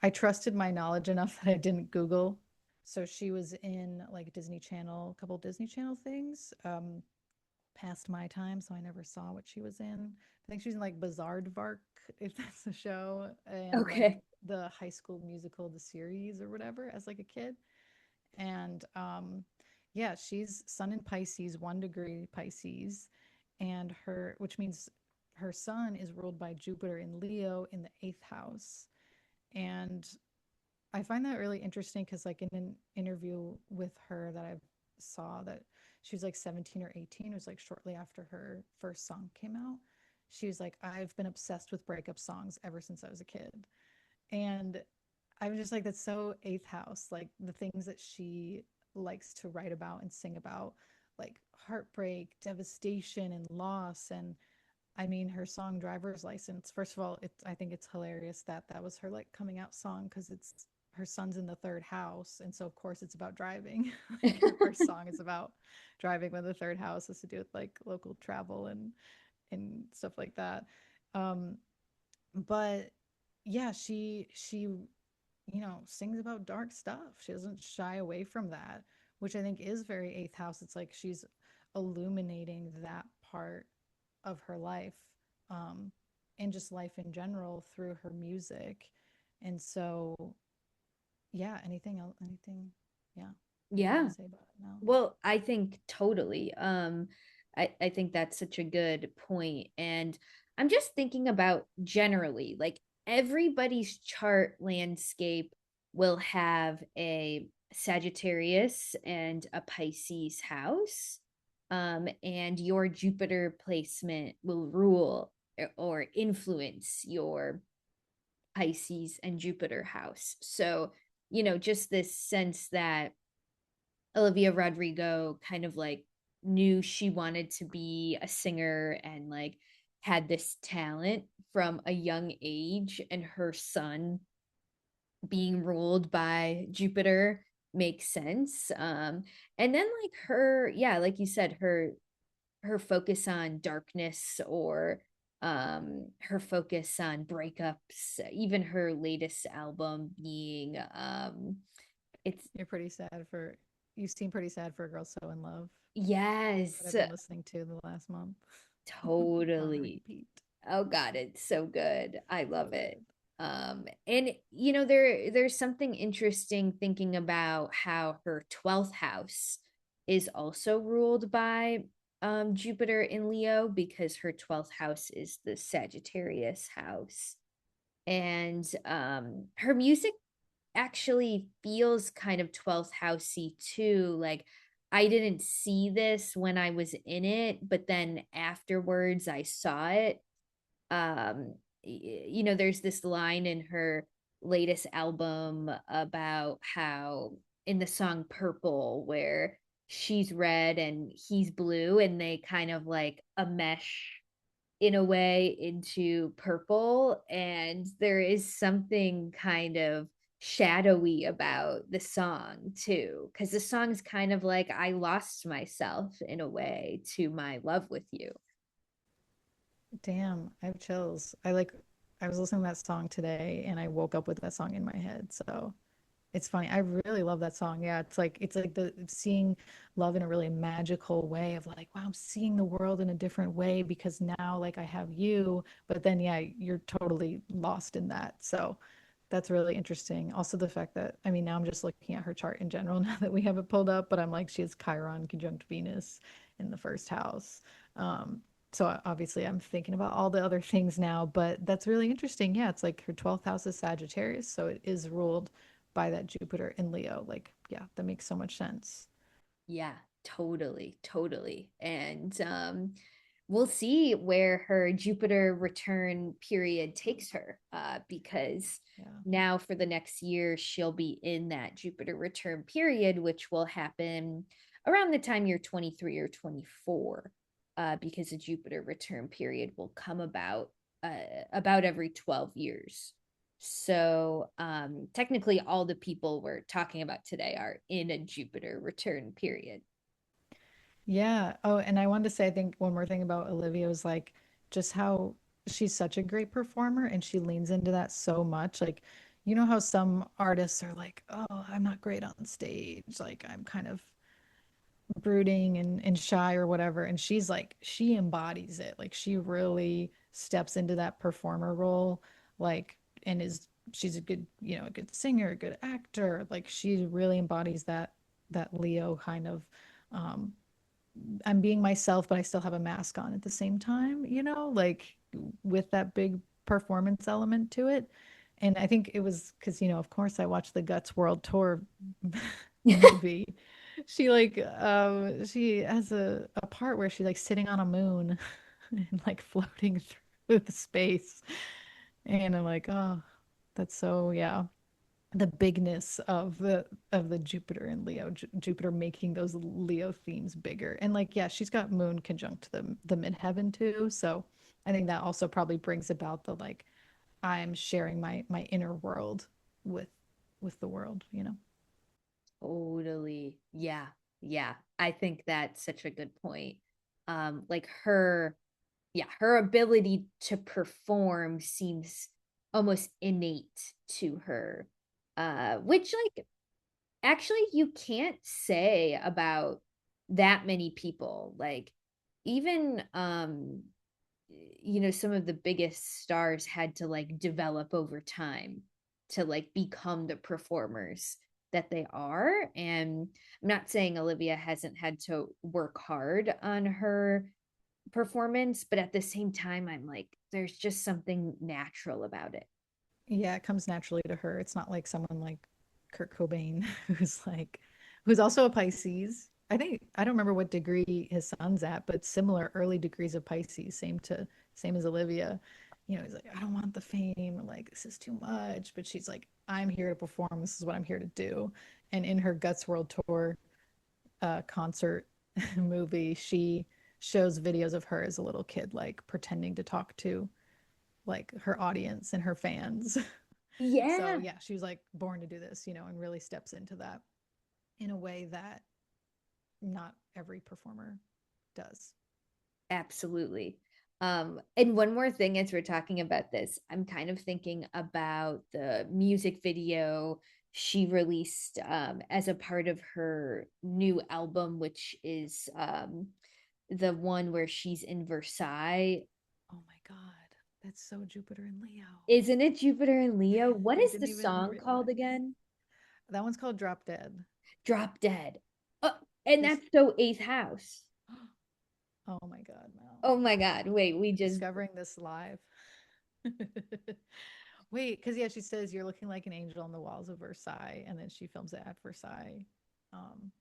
I trusted my knowledge enough that I didn't Google. So she was in like Disney Channel, a couple Disney Channel things, past my time, so I never saw what she was in. I think she's in like Bizarre Vark, if that's the show, and like Okay. the High School Musical, the series or whatever, as like a kid. And yeah, she's Sun in Pisces, 1 degree Pisces, and which means her sun is ruled by Jupiter in Leo in the eighth house. And I find that really interesting because, like, in an interview with her that I saw, that she was like 17 or 18, it was like shortly after her first song came out. She was like, I've been obsessed with breakup songs ever since I was a kid. And I'm just like, that's so eighth house. Like, the things that she likes to write about and sing about, like heartbreak, devastation, and loss. And I mean, her song "Driver's License." First of all, I think it's hilarious that that was her like coming out song because it's her son's in the third house, and so of course it's about driving. Like her first song is about driving when the third house has to do with like local travel and stuff like that. Um, but yeah, she sings about dark stuff. She doesn't shy away from that, which I think is very eighth house. It's like she's illuminating that part of her life, um, and just life in general through her music. And so, yeah, anything else? Anything, yeah, you want Yeah. to say about it now? Well, I think totally. I think that's such a good point. And I'm just thinking about generally, like everybody's chart landscape will have a Sagittarius and a Pisces house. And your Jupiter placement will rule or influence your Pisces and Jupiter house. So, just this sense that Olivia Rodrigo kind of like knew she wanted to be a singer and like had this talent from a young age, and her son being ruled by Jupiter makes sense. And then like her, yeah, like you said, her focus on darkness, or her focus on breakups, even her latest album being it's You seem pretty sad for a girl so in love. What yes, I've been listening to the last month on totally. repeat. Oh God, it's so good. I So love it. good. And there's something interesting thinking about how her 12th house is also ruled by Jupiter in Leo, because her 12th house is the Sagittarius house. And her music actually feels kind of 12th housey too. Like I didn't see this when I was in it, but then afterwards I saw it. There's this line in her latest album about how in the song Purple, where she's red and he's blue, and they kind of like a mesh in a way into purple, and there is something kind of shadowy about the song too, because the song's kind of like I lost myself in a way to my love with you. Damn, I have chills. I was listening to that song today and I woke up with that song in my head. So it's funny. I really love that song. Yeah, it's like the seeing love in a really magical way of like, wow, I'm seeing the world in a different way because now like I have you, but then yeah, you're totally lost in that. So that's really interesting. Also the fact that I mean now I'm just looking at her chart in general now that we have it pulled up, but I'm like she has Chiron conjunct Venus in the first house. So obviously I'm thinking about all the other things now, but that's really interesting. Yeah, it's like her 12th house is Sagittarius, so it is ruled by that Jupiter in Leo. Like, yeah, that makes so much sense. Yeah, totally, totally. And we'll see where her Jupiter return period takes her, because Yeah. now for the next year, she'll be in that Jupiter return period, which will happen around the time you're 23 or 24, because the Jupiter return period will come about every 12 years. So technically, all the people we're talking about today are in a Jupiter return period. Yeah. Oh, and I wanted to say, I think one more thing about Olivia was like just how she's such a great performer and she leans into that so much. Like, you know how some artists are like, oh, I'm not great on stage. Like, I'm kind of brooding and shy or whatever. And she's like, she embodies it. Like, she really steps into that performer role. Like, and she's a good, a good singer, a good actor. Like, she really embodies that Leo kind of, um, I'm being myself, but I still have a mask on at the same time, like with that big performance element to it. And I think it was because, of course, I watched the Guts World Tour movie. She has a part where she's like sitting on a moon and like floating through the space. And I'm like, oh, that's so, yeah, the bigness of the Jupiter and Leo, Jupiter making those Leo themes bigger. And like, yeah, she's got Moon conjunct the midheaven too. So I think that also probably brings about the like I'm sharing my inner world with with the world. Totally. Yeah. Yeah. I think that's such a good point. Like her, yeah, her ability to perform seems almost innate to her. Which like actually you can't say about that many people. Like even some of the biggest stars had to like develop over time to like become the performers that they are. And I'm not saying Olivia hasn't had to work hard on her performance, but at the same time I'm like there's just something natural about it. Yeah, it comes naturally to her. It's not like someone like Kurt Cobain who's also a Pisces. I don't remember what degree his son's at, but similar early degrees of Pisces, same as Olivia. He's like, I don't want the fame, like this is too much. But she's like, I'm here to perform. This is what I'm here to do. And in her Guts World Tour concert movie, she shows videos of her as a little kid, like pretending to talk to like her audience and her fans. So Yeah. yeah, she was like born to do this, and really steps into that. in a way that not every performer does. Absolutely. And one more thing as we're talking about this, I'm kind of thinking about the music video she released as a part of her new album, which is the one where she's in Versailles. Oh my God. That's so Jupiter and Leo. Isn't it Jupiter and Leo? What I is the didn't even song called realize. again? That one's called Drop Dead. Drop Dead. And This that's so eighth house. Oh my God, Mel. Oh my God. Wait, we just Discovering this live. Wait, because yeah, she says you're looking like an angel on the walls of Versailles, and then she films it at Versailles. Um,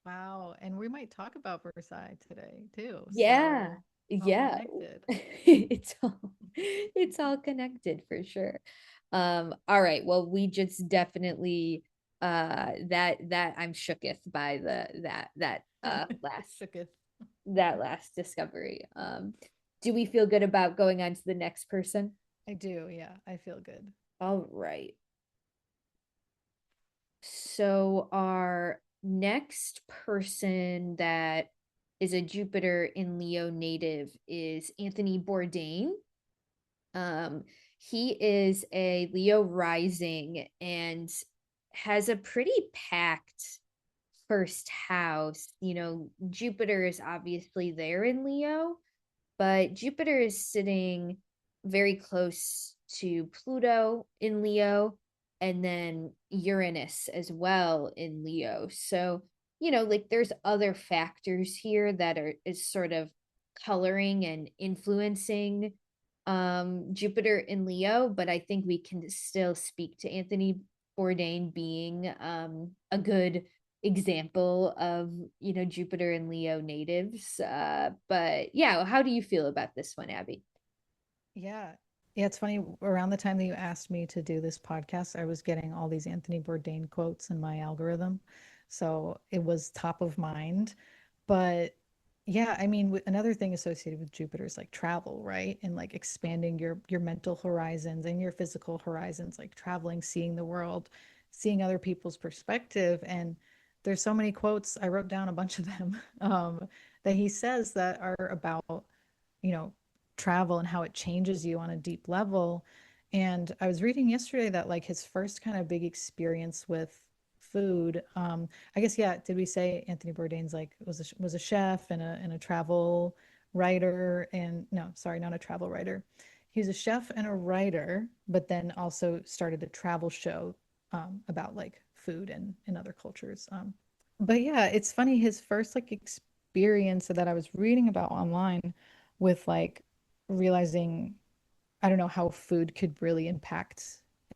wow, and we might talk about Versailles today too. yeah. So all Yeah. connected. It's all connected for sure. All right. Well, we just definitely that I'm shooketh by that last Shooketh. that last discovery. Do we feel good about going on to the next person? I do, yeah. I feel good. All right. So our next person that is a Jupiter in Leo native is Anthony Bourdain. Um, he is a Leo rising and has a pretty packed first house. Jupiter is obviously there in Leo, but Jupiter is sitting very close to Pluto in Leo and then Uranus as well in Leo. So, like there's other factors here that is sort of coloring and influencing Jupiter in Leo, but I think we can still speak to Anthony Bourdain being a good example of Jupiter and Leo natives. But yeah, how do you feel about this one, Abbie? Yeah. Yeah, it's funny. Around the time that you asked me to do this podcast, I was getting all these Anthony Bourdain quotes in my algorithm. So it was top of mind. But yeah, I mean, another thing associated with Jupiter is like travel, right? And like expanding your mental horizons and your physical horizons, like traveling, seeing the world, seeing other people's perspective. And there's so many quotes. I wrote down a bunch of them that he says that are about, you know, travel and how it changes you on a deep level. And I was reading yesterday that like his first kind of big experience with food, I guess, yeah, did we say Anthony Bourdain's like was a chef and a travel writer? And no, sorry, not a travel writer. He was a chef and a writer, but then also started a travel show about like food and in other cultures. But yeah, it's funny, his first like experience that I was reading about online with like realizing, I don't know, how food could really impact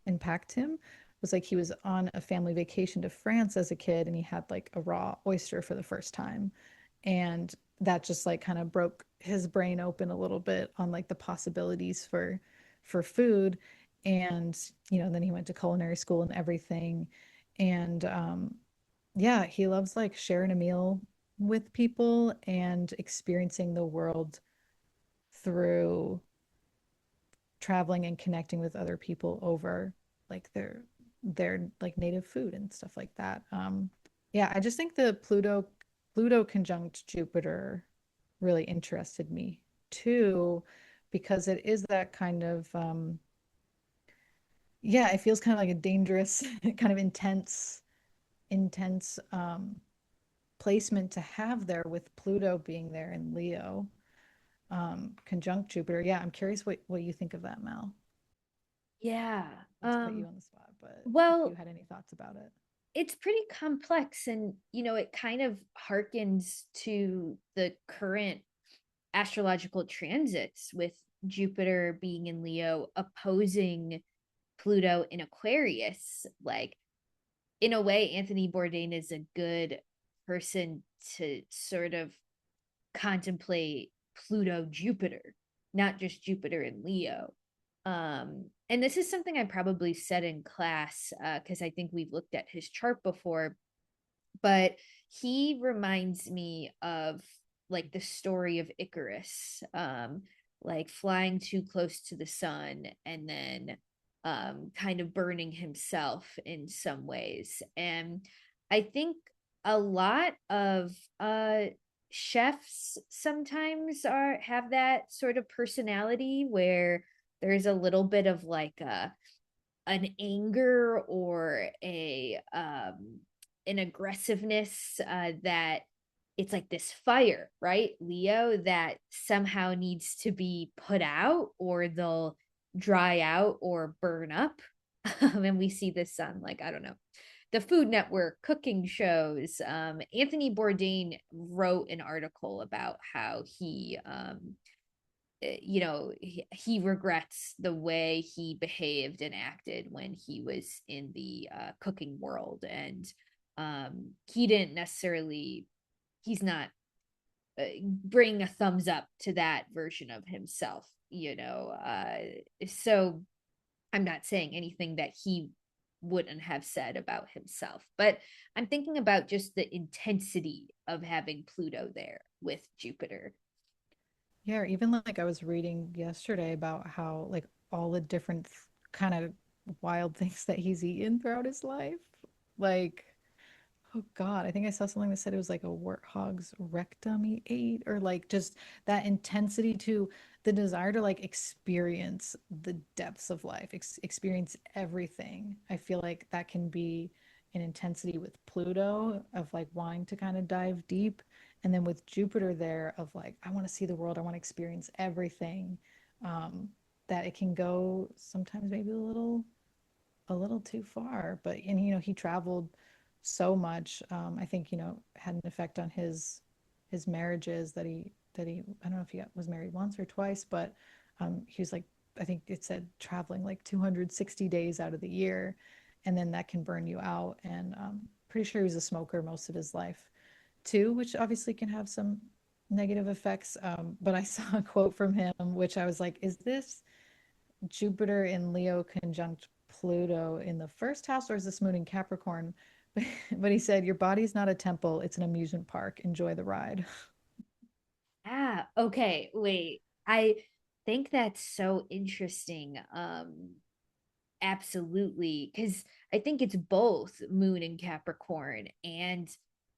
him was like he was on a family vacation to France as a kid and he had like a raw oyster for the first time. And that just like kind of broke his brain open a little bit on like the possibilities for food. And then he went to culinary school and everything. And yeah, he loves like sharing a meal with people and experiencing the world through traveling and connecting with other people over like their like native food and stuff like that. Yeah, I just think the Pluto conjunct Jupiter really interested me too, because it is that kind of yeah, it feels kind of like a dangerous kind of intense placement to have there with Pluto being there in Leo, conjunct Jupiter. Yeah, I'm curious what you think of that, Mel. Yeah. Not to put you on the spot, but if you Well, had any thoughts about it. it's pretty complex and it kind of harkens to the current astrological transits with Jupiter being in Leo opposing Pluto in Aquarius. Like, in a way, Anthony Bourdain is a good person to sort of contemplate Pluto Jupiter, not just Jupiter and Leo. And this is something I probably said in class because I think we've looked at his chart before, but he reminds me of like the story of Icarus, like flying too close to the sun and then kind of burning himself in some ways. And I think a lot of chefs sometimes are have that sort of personality where there's a little bit of like a an anger or a an aggressiveness that it's like this fire, right? Leo that somehow needs to be put out or they'll dry out or burn up. And we see this on like, I don't know, the Food Network, cooking shows. Anthony Bourdain wrote an article about how he regrets the way he behaved and acted when he was in the cooking world, and he didn't necessarily, he's not bringing a thumbs up to that version of himself, so I'm not saying anything that he wouldn't have said about himself, but I'm thinking about just the intensity of having Pluto there with Jupiter. Yeah, or even like I was reading yesterday about how like all the different kind of wild things that he's eaten throughout his life. Like, oh God, I think I saw something that said it was like a warthog's rectum he ate, or like just that intensity to the desire to like experience the depths of life, experience everything. I feel like that can be an intensity with Pluto of like wanting to kind of dive deep. And then with Jupiter there of like, I want to see the world, I want to experience everything. Um, that it can go sometimes maybe a little too far. But and he traveled so much. I think had an effect on his marriages that he I don't know if he was married once or twice, but he was like I think it said traveling like 260 days out of the year, and then that can burn you out. And pretty sure he was a smoker most of his life too, which obviously can have some negative effects. But I saw a quote from him, which I was like, is this Jupiter in Leo conjunct Pluto in the first house, or is this moon in Capricorn? But he said, your body's not a temple, it's an amusement park. Enjoy the ride. Okay, wait. I think that's so interesting. Absolutely, because I think it's both Moon and Capricorn and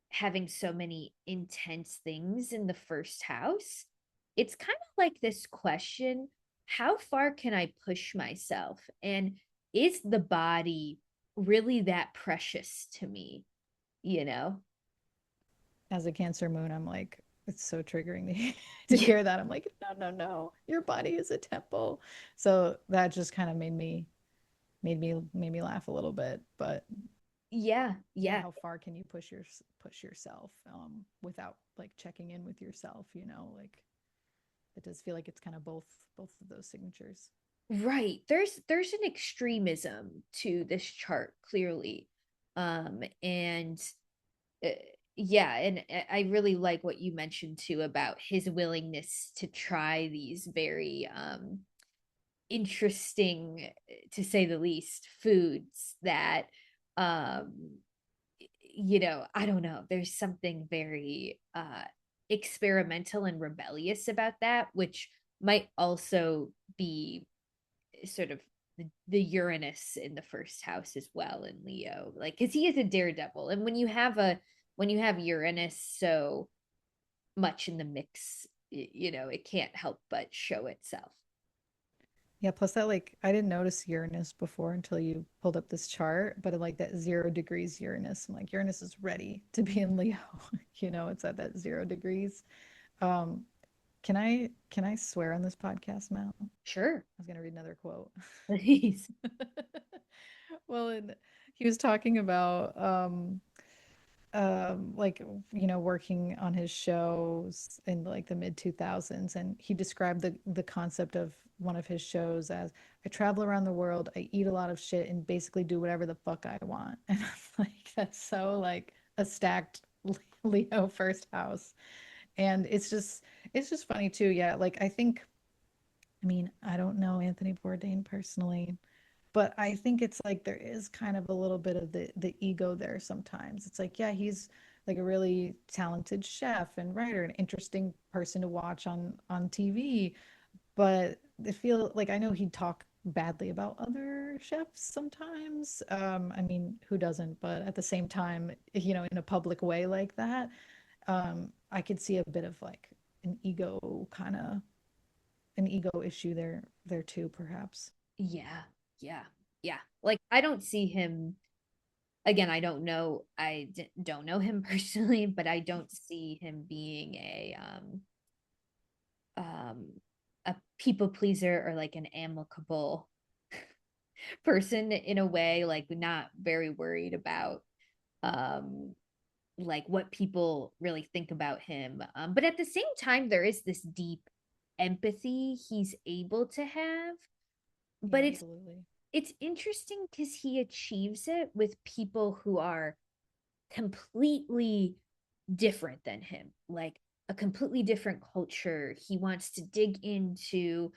having so many intense things in the first house. It's kind of like this question, how far can I push myself? And is the body really that precious to me, you know? As a Cancer moon, I'm like, it's so triggering to Yeah, hear that. I'm like, no, no, no, your body is a temple. So that just kind of made me laugh a little bit. But yeah, yeah, yeah. how far can you push yourself without like checking in with yourself? Like it does feel like it's kind of both of those signatures. Right. There's an extremism to this chart clearly. And uh, yeah, and I really like what you mentioned too about his willingness to try these very interesting, to say the least, foods that um I don't know, there's something very experimental and rebellious about that, which might also be sort of the Uranus in the first house as well in Leo, like because he is a daredevil, and when you have Uranus so much in the mix, it can't help but show itself. Yeah, plus that like I didn't notice Uranus before until you pulled up this chart, but like that 0 degrees Uranus, I'm like Uranus is ready to be in Leo. It's at that 0 degrees. Um, can I swear on this podcast, Mal? I Sure. was gonna read another quote. Please. Well, and he was talking about like working on his shows in like the mid 2000s, and he described the concept of one of his shows as I travel around the world, I eat a lot of shit and basically do whatever the fuck I want. And I'm like, that's so like a stacked Leo first house. And it's just funny too. Yeah, like I mean, I don't know Anthony Bourdain personally, but I think it's like there is kind of a little bit of the ego there sometimes. It's like, yeah, he's like a really talented chef and writer, an interesting person to watch on TV, but I feel like I know he'd talk badly about other chefs sometimes. I mean, who doesn't? But at the same time, in a public way like that, I could see a bit of like an ego kind of an ego issue there too, perhaps. Yeah, yeah, yeah. Like I don't see him again. I don't know. Don't know him personally, but I don't see him being um a people pleaser or like an amicable person in a way, like not very worried about um like what people really think about him. But at the same time, there is this deep empathy he's able to have. Yeah, But absolutely. it's interesting because he achieves it with people who are completely different than him, like a completely different culture. He wants to dig into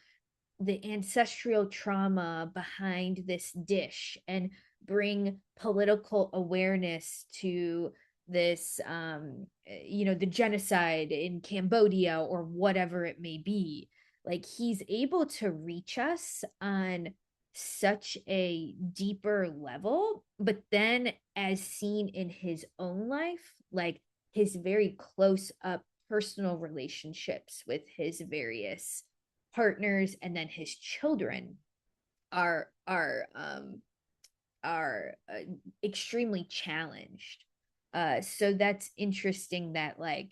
the ancestral trauma behind this dish and bring political awareness to this the genocide in Cambodia or whatever it may be. Like he's able to reach us on such a deeper level, but then as seen in his own life, like his very close up personal relationships with his various partners and then his children are are um are extremely challenged. So that's interesting that like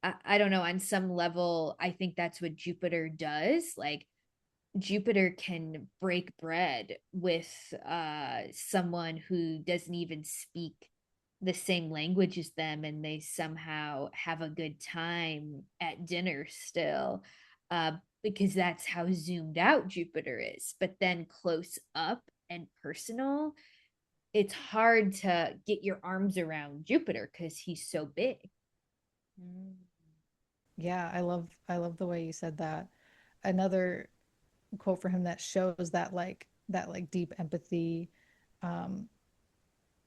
I don't know, on some level I think that's what Jupiter does. Like Jupiter can break bread with someone who doesn't even speak the same language as them, and they somehow have a good time at dinner still, uh, because that's how zoomed out Jupiter is. But then close up and personal, it's hard to get your arms around Jupiter because he's so big. Mm. Yeah, I love the way you said that. Another quote for him that shows that like deep empathy. Um,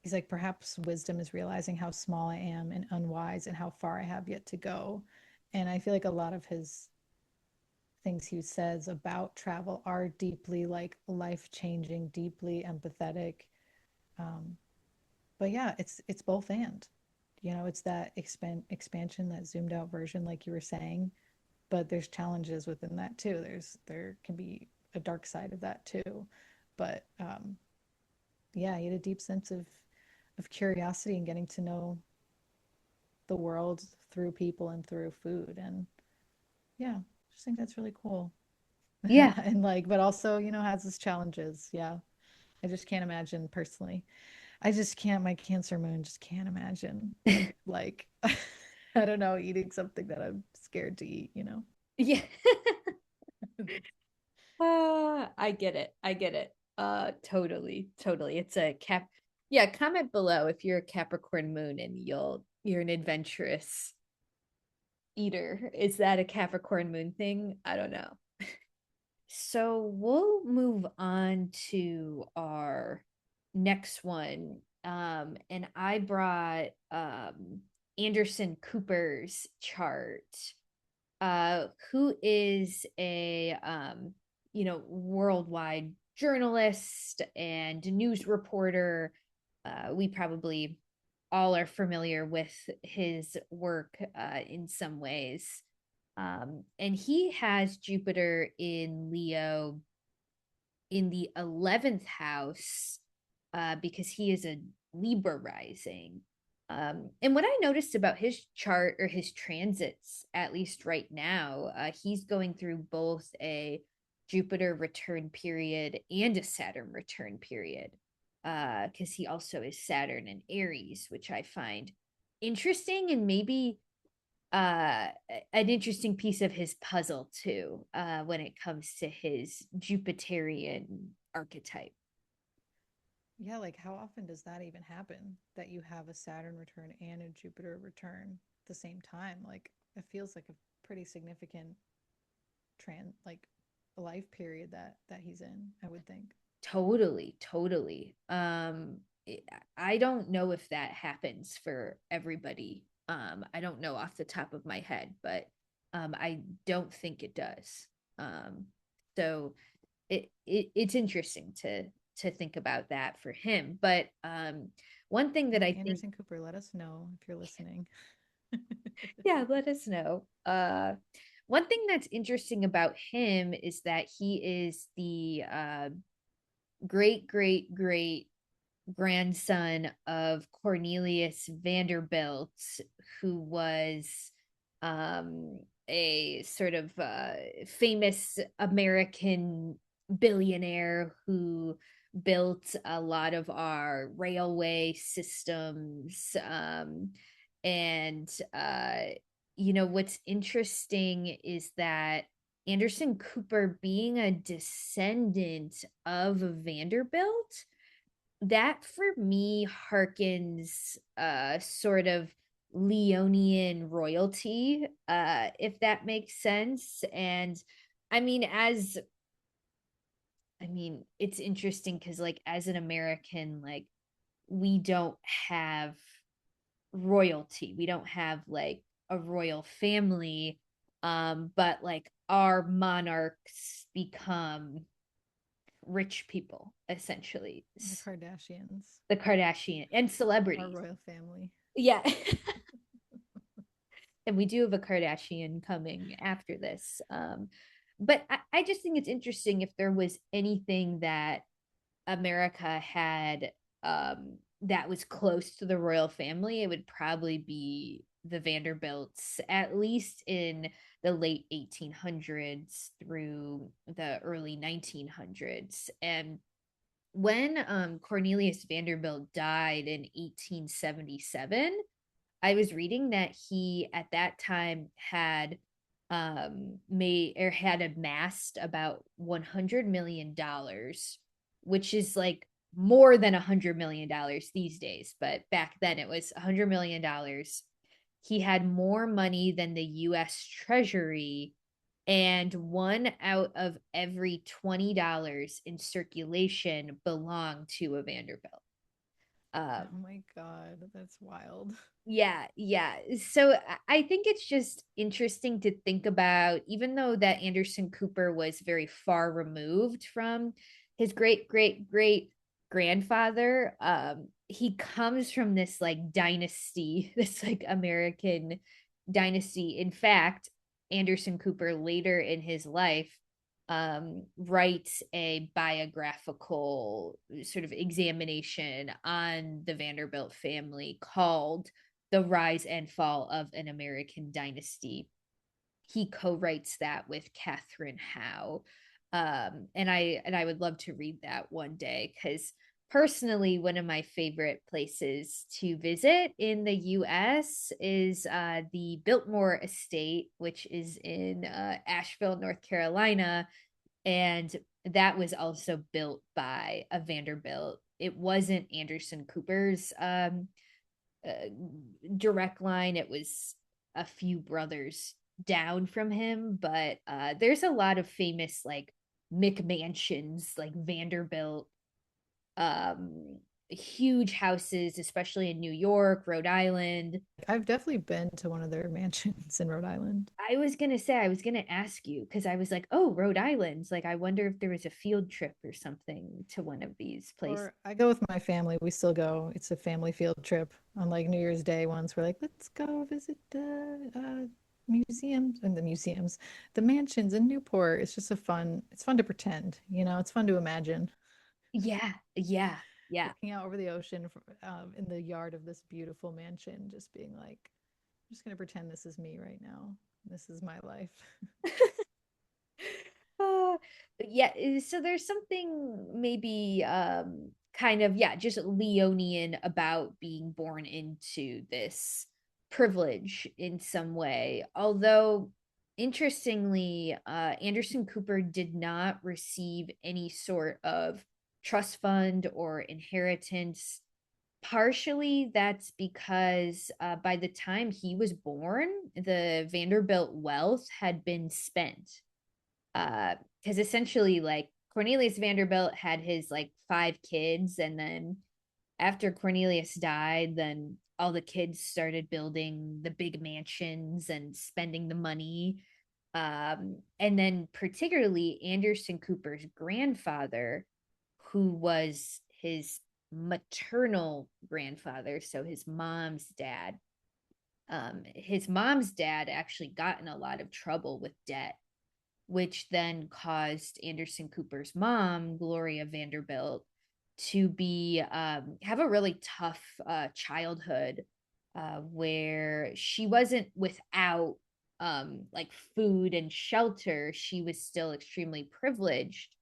he's like, perhaps wisdom is realizing how small I am and unwise and how far I have yet to go. And I feel like a lot of his things he says about travel are deeply like life-changing, deeply empathetic. Um, but yeah, it's both and. It's that expansion, that zoomed out version, like you were saying, but there's challenges within that too. There can be a dark side of that too. But yeah, he had a deep sense of curiosity and getting to know the world through people and through food. And yeah, I just think that's really cool. Yeah. And like, but also, has its challenges. Yeah. I just can't imagine personally. I just can't, my Cancer moon just can't imagine like I don't know, eating something that I'm scared to eat. Yeah. I get it. I get it. Totally, totally. It's a cap. Yeah, comment below if you're a Capricorn moon and you're an adventurous eater. Is that a Capricorn moon thing? I don't know. So we'll move on to our next one. And I brought Anderson Cooper's chart, who is a worldwide journalist and news reporter. We probably all are familiar with his work in some ways. And he has Jupiter in Leo in the 11th house, because he is a Libra rising. And what I noticed about his chart or his transits, at least right now, he's going through both a Jupiter return period and a Saturn return period, because he also is Saturn in Aries, which I find interesting and maybe an interesting piece of his puzzle too, when it comes to his Jupiterian archetype. Yeah, like how often does that even happen that you have a Saturn return and a Jupiter return at the same time? Like it feels like a pretty significant like life period that he's in, I would think. Totally, totally. I don't know if that happens for everybody. I don't know off the top of my head, but I don't think it does. So it's interesting to think about that for him. But one thing that I think, Anderson Cooper, let us know if you're listening. yeah, let us know. One thing that's interesting about him is that he is the great grandson of Cornelius Vanderbilt, who was a sort of famous American billionaire who built a lot of our railway systems. And, what's interesting is that Anderson Cooper, being a descendant of Vanderbilt, that for me harkens sort of Leonian royalty, if that makes sense. And I mean, it's interesting because, like, as an American, like, we don't have royalty. We don't have like a royal family. But like our monarchs become rich people, essentially. The Kardashians, The Kardashian and our celebrities. royal family. Yeah. And we do have a Kardashian coming after this. But I just think it's interesting if there was anything that America had that was close to the royal family, it would probably be the Vanderbilts, at least in the late 1800s through the early 1900s. And when Cornelius Vanderbilt died in 1877, I was reading that he at that time had made or had amassed about $100 million, which is like more than $100 million these days, but back then it was $100 million. He had more money than the US Treasury, and one out of every $20 in circulation belonged to a Vanderbilt. Oh my God, that's wild. Yeah. So I think it's just interesting to think about, even though that Anderson Cooper was very far removed from his great grandfather. He comes from this like dynasty, this like American dynasty. In fact, Anderson Cooper later in his life writes a biographical sort of examination on the Vanderbilt family called The Rise and Fall of an American Dynasty. He co-writes that with Catherine Howe. And I would love to read that one day, because personally, one of my favorite places to visit in the US is the Biltmore Estate, which is in Asheville, North Carolina. And that was also built by a Vanderbilt. It wasn't Anderson Cooper's uh, direct line, it was a few brothers down from him. But there's a lot of famous like McMansions, like Vanderbilt, um, huge houses, especially in New York, Rhode Island. I've definitely been to one of their mansions in Rhode Island. I was gonna ask you because I was like, oh, Rhode Island's like, I wonder if there was a field trip or something to one of these places. Or I go with my family. We still go. It's a family field trip on like New Year's Day. Once we're like, let's go visit the museums and the mansions in Newport. It's just it's fun to pretend, it's fun to imagine. Yeah. Looking out over the ocean in the yard of this beautiful mansion, just being like, I'm just going to pretend this is me right now. This is my life. uh, yeah, so there's something maybe kind of, yeah, just Leonian about being born into this privilege in some way. Although interestingly, Anderson Cooper did not receive any sort of trust fund or inheritance. Partially that's because by the time he was born, the Vanderbilt wealth had been spent. Because essentially, like, Cornelius Vanderbilt had his like 5 kids, and then after Cornelius died, then all the kids started building the big mansions and spending the money. And then particularly Anderson Cooper's grandfather, who was his maternal grandfather, so his mom's dad. His mom's dad actually got in a lot of trouble with debt, which then caused Anderson Cooper's mom, Gloria Vanderbilt, to be have a really tough childhood, where she wasn't without like food and shelter. She was still extremely privileged,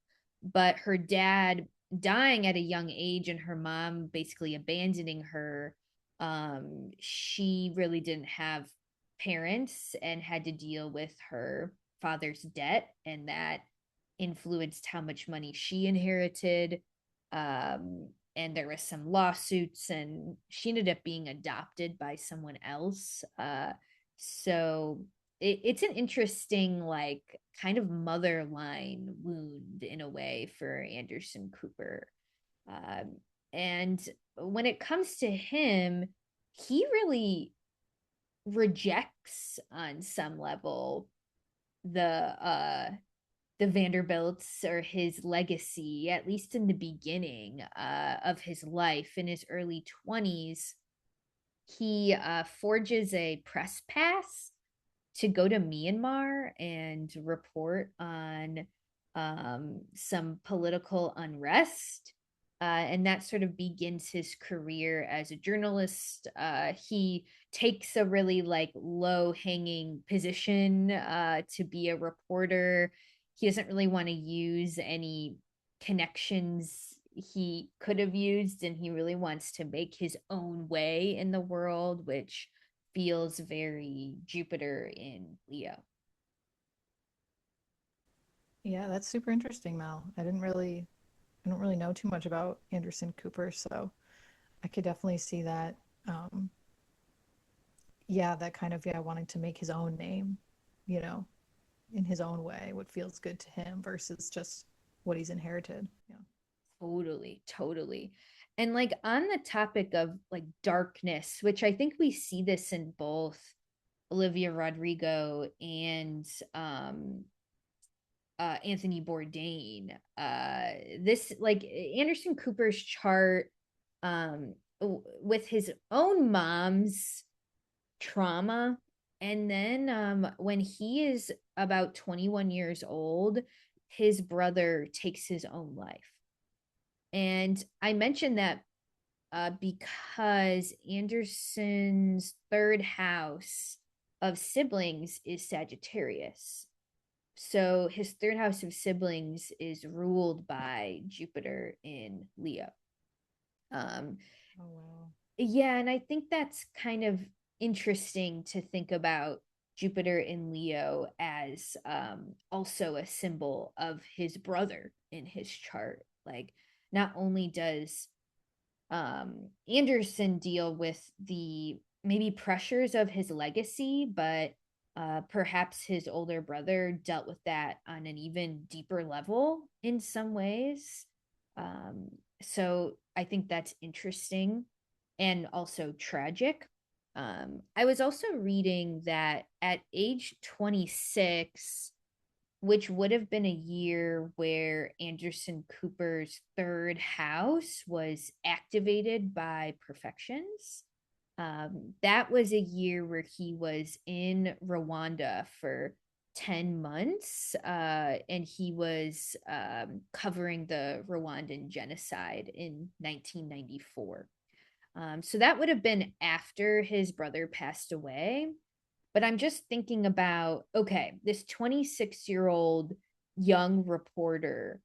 but her dad dying at a young age and her mom basically abandoning her, she really didn't have parents and had to deal with her father's debt, and that influenced how much money she inherited. And there was some lawsuits, and she ended up being adopted by someone else. So it's an interesting, like, kind of mother line wound in a way for Anderson Cooper. Um, and when it comes to him, he really rejects on some level the Vanderbilts or his legacy, at least in the beginning of his life. In his early 20s, he forges a press pass to go to Myanmar and report on some political unrest. And that sort of begins his career as a journalist. He takes a really like low hanging position to be a reporter. He doesn't really want to use any connections he could have used, and he really wants to make his own way in the world, which feels very Jupiter in Leo. Yeah, that's super interesting, Mel. I don't really know too much about Anderson Cooper, so I could definitely see that. Um, yeah, that kind of, yeah, wanting to make his own name, you know, in his own way, what feels good to him versus just what he's inherited. Yeah. Totally, totally. And like on the topic of like darkness, which I think we see this in both Olivia Rodrigo and Anthony Bourdain. This like Anderson Cooper's chart, with his own mom's trauma, and then when he is about 21 years old, his brother takes his own life. And I mentioned that because Anderson's third house of siblings is Sagittarius. So his third house of siblings is ruled by Jupiter in Leo. Um, Oh, wow. yeah, and I think that's kind of interesting to think about Jupiter in Leo as also a symbol of his brother in his chart. Like, not only does Anderson deal with the maybe pressures of his legacy, but perhaps his older brother dealt with that on an even deeper level in some ways. Um, so I think that's interesting and also tragic. I was also reading that at age 26, which would have been a year where Anderson Cooper's third house was activated by perfections. That was a year where he was in Rwanda for 10 months, and he was covering the Rwandan genocide in 1994. So that would have been after his brother passed away. But I'm just thinking about, okay, this 26-year-old young reporter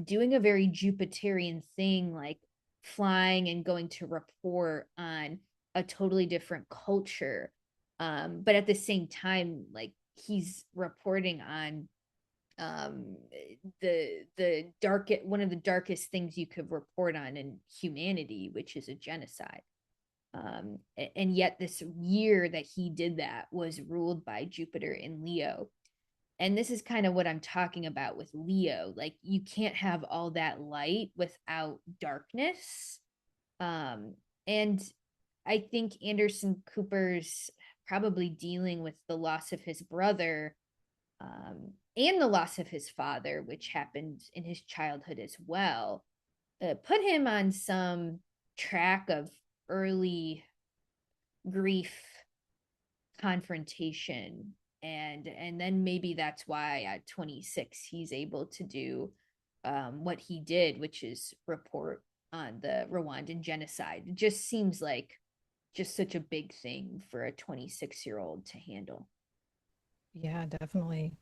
doing a very Jupiterian thing, like flying and going to report on a totally different culture. But at the same time, like he's reporting on um the darkest one of the darkest things you could report on in humanity, which is a genocide. And yet this year that he did that was ruled by Jupiter in Leo. And this is kind of what I'm talking about with Leo. Like, you can't have all that light without darkness. And I think Anderson Cooper's probably dealing with the loss of his brother, and the loss of his father, which happened in his childhood as well, put him on some track of early grief confrontation, and then maybe that's why at 26 he's able to do what he did, which is report on the Rwandan genocide. It just seems like just such a big thing for a 26-year-old to handle. Yeah, definitely.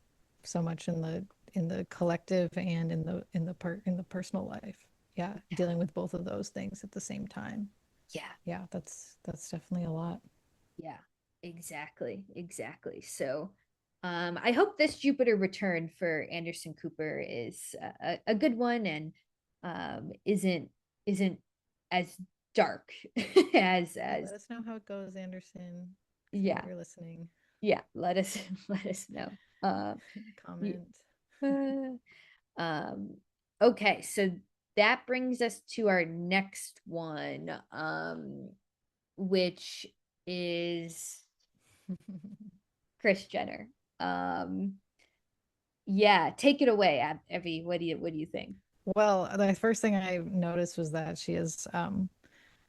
So much in the collective and in the personal life. Yeah, dealing with both of those things at the same time. Yeah, Yeah, that's definitely a lot. yeah, exactly, exactly. So I hope this Jupiter return for Anderson Cooper is a good one, and isn't as dark Yeah, as let us know how it goes, Anderson. If yeah, you're listening, yeah, let us let us know. uh comment. um okay, so that brings us to our next one, which is Kris Jenner. um yeah, take it away, Evie. What do you think? Well, the first thing I noticed was that she has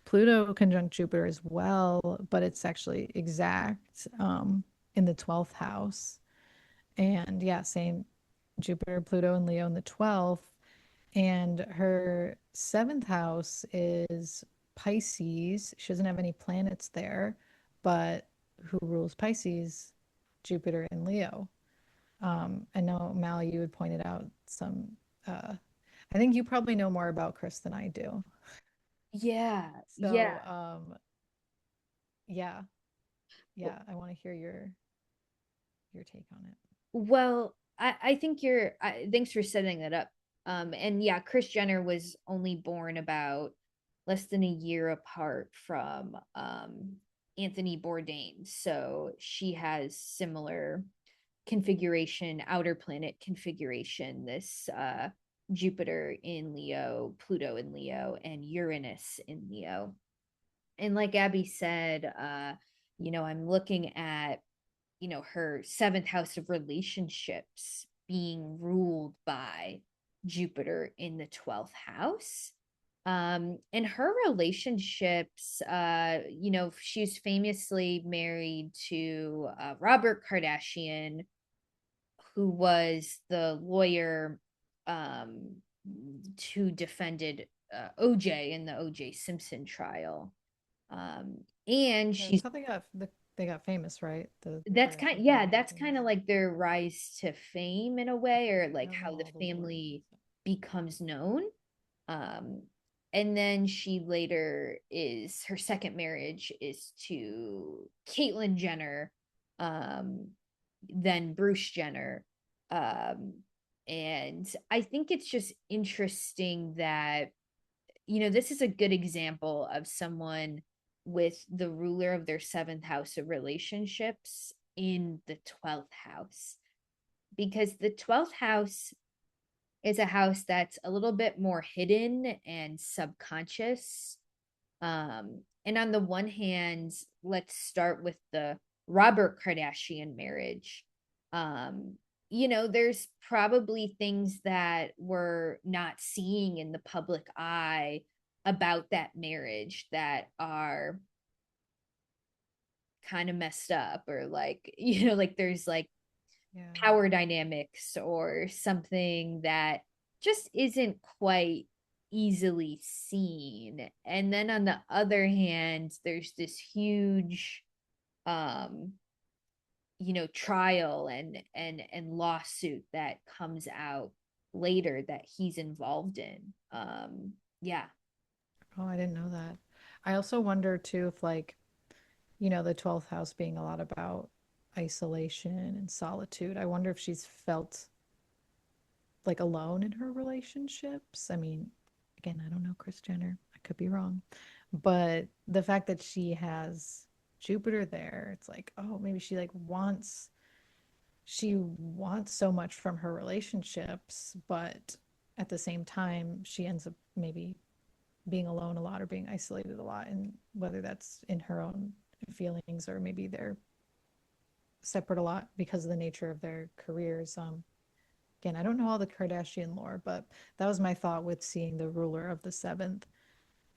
Pluto conjunct Jupiter as well, but it's actually exact in the 12th house. And yeah, same Jupiter, Pluto, and Leo in the 12th. And her seventh house is Pisces. She doesn't have any planets there, but who rules Pisces? Jupiter and Leo. I know, Mal, you had pointed out some, I think you probably know more about Kris than I do. Yeah, yeah. So, yeah, yeah, I want to hear your take on it. Well, I think thanks for setting that up. And yeah, Kris Jenner was only born about less than a year apart from Anthony Bourdain. So she has similar configuration, outer planet configuration, this Jupiter in Leo, Pluto in Leo, and Uranus in Leo. And like Abbie said, I'm looking at her seventh house of relationships being ruled by Jupiter in the 12th house. And her relationships, she's famously married to Robert Kardashian, who was the lawyer um, who defended OJ in the OJ Simpson trial. Um, and That's she's how they got famous, right? The that's kind Kardashian yeah, family got that's famous. kind of like their rise to fame in a way, or I like don't know how the all the lore and family stuff. becomes known. um and then she later is her second marriage is to Caitlyn Jenner, um then Bruce Jenner. um and I think it's just interesting that this is a good example of someone with the ruler of their seventh house of relationships in the 12th house, because the 12th house is a house that's a little bit more hidden and subconscious. And on the one hand, let's start with the Robert Kardashian marriage. Um, there's probably things that we're not seeing in the public eye about that marriage that are kind of messed up, or like, like there's like Yeah. power dynamics or something that just isn't quite easily seen. And then on the other hand, there's this huge um trial and lawsuit that comes out later that he's involved in. Yeah. Oh, I didn't know that. I also wonder too if like, the 12th house being a lot about isolation and solitude. I wonder if she's felt like alone in her relationships. I mean, again, I don't know Kris Jenner. I could be wrong. But the fact that she has Jupiter there, it's like, oh, maybe she wants so much from her relationships, but at the same time, she ends up maybe being alone a lot or being isolated a lot, and whether that's in her own feelings or maybe they're separate a lot because of the nature of their careers. Again, I don't know all the Kardashian lore, but that was my thought with seeing the ruler of the seventh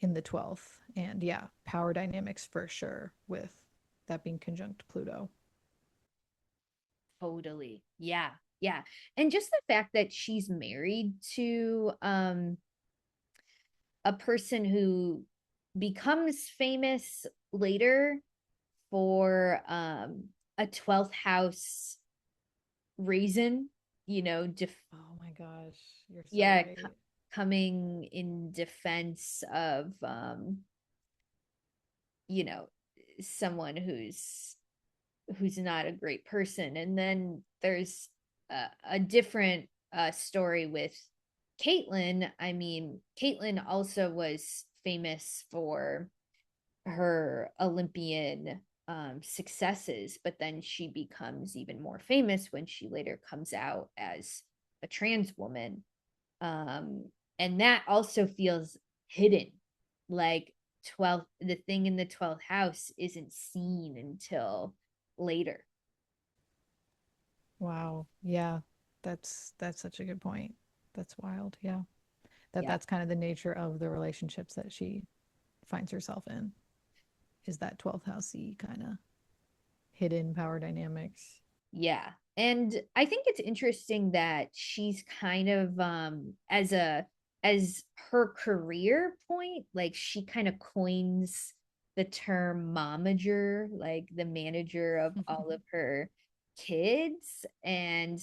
in the 12th. And yeah, power dynamics for sure, with that being conjunct Pluto. Totally. Yeah. Yeah. And just the fact that she's married to a person who becomes famous later for a 12th house reason, you know, Oh my gosh, you're so yeah, right. coming in defense of you know, someone who's not a great person. And then there's a different story with Caitlyn. I mean, Caitlyn also was famous for her Olympian successes, but then she becomes even more famous when she later comes out as a trans woman. Um, and that also feels hidden. Like 12th, the thing in the 12th house isn't seen until later. Wow. Yeah. That's such a good point. That's wild. Yeah. Yeah. That's kind of the nature of the relationships that she finds herself in, is that 12th housey kind of hidden power dynamics. Yeah. And I think it's interesting that she's kind of as her career point, like she kind of coins the term momager, like the manager of all of her kids. And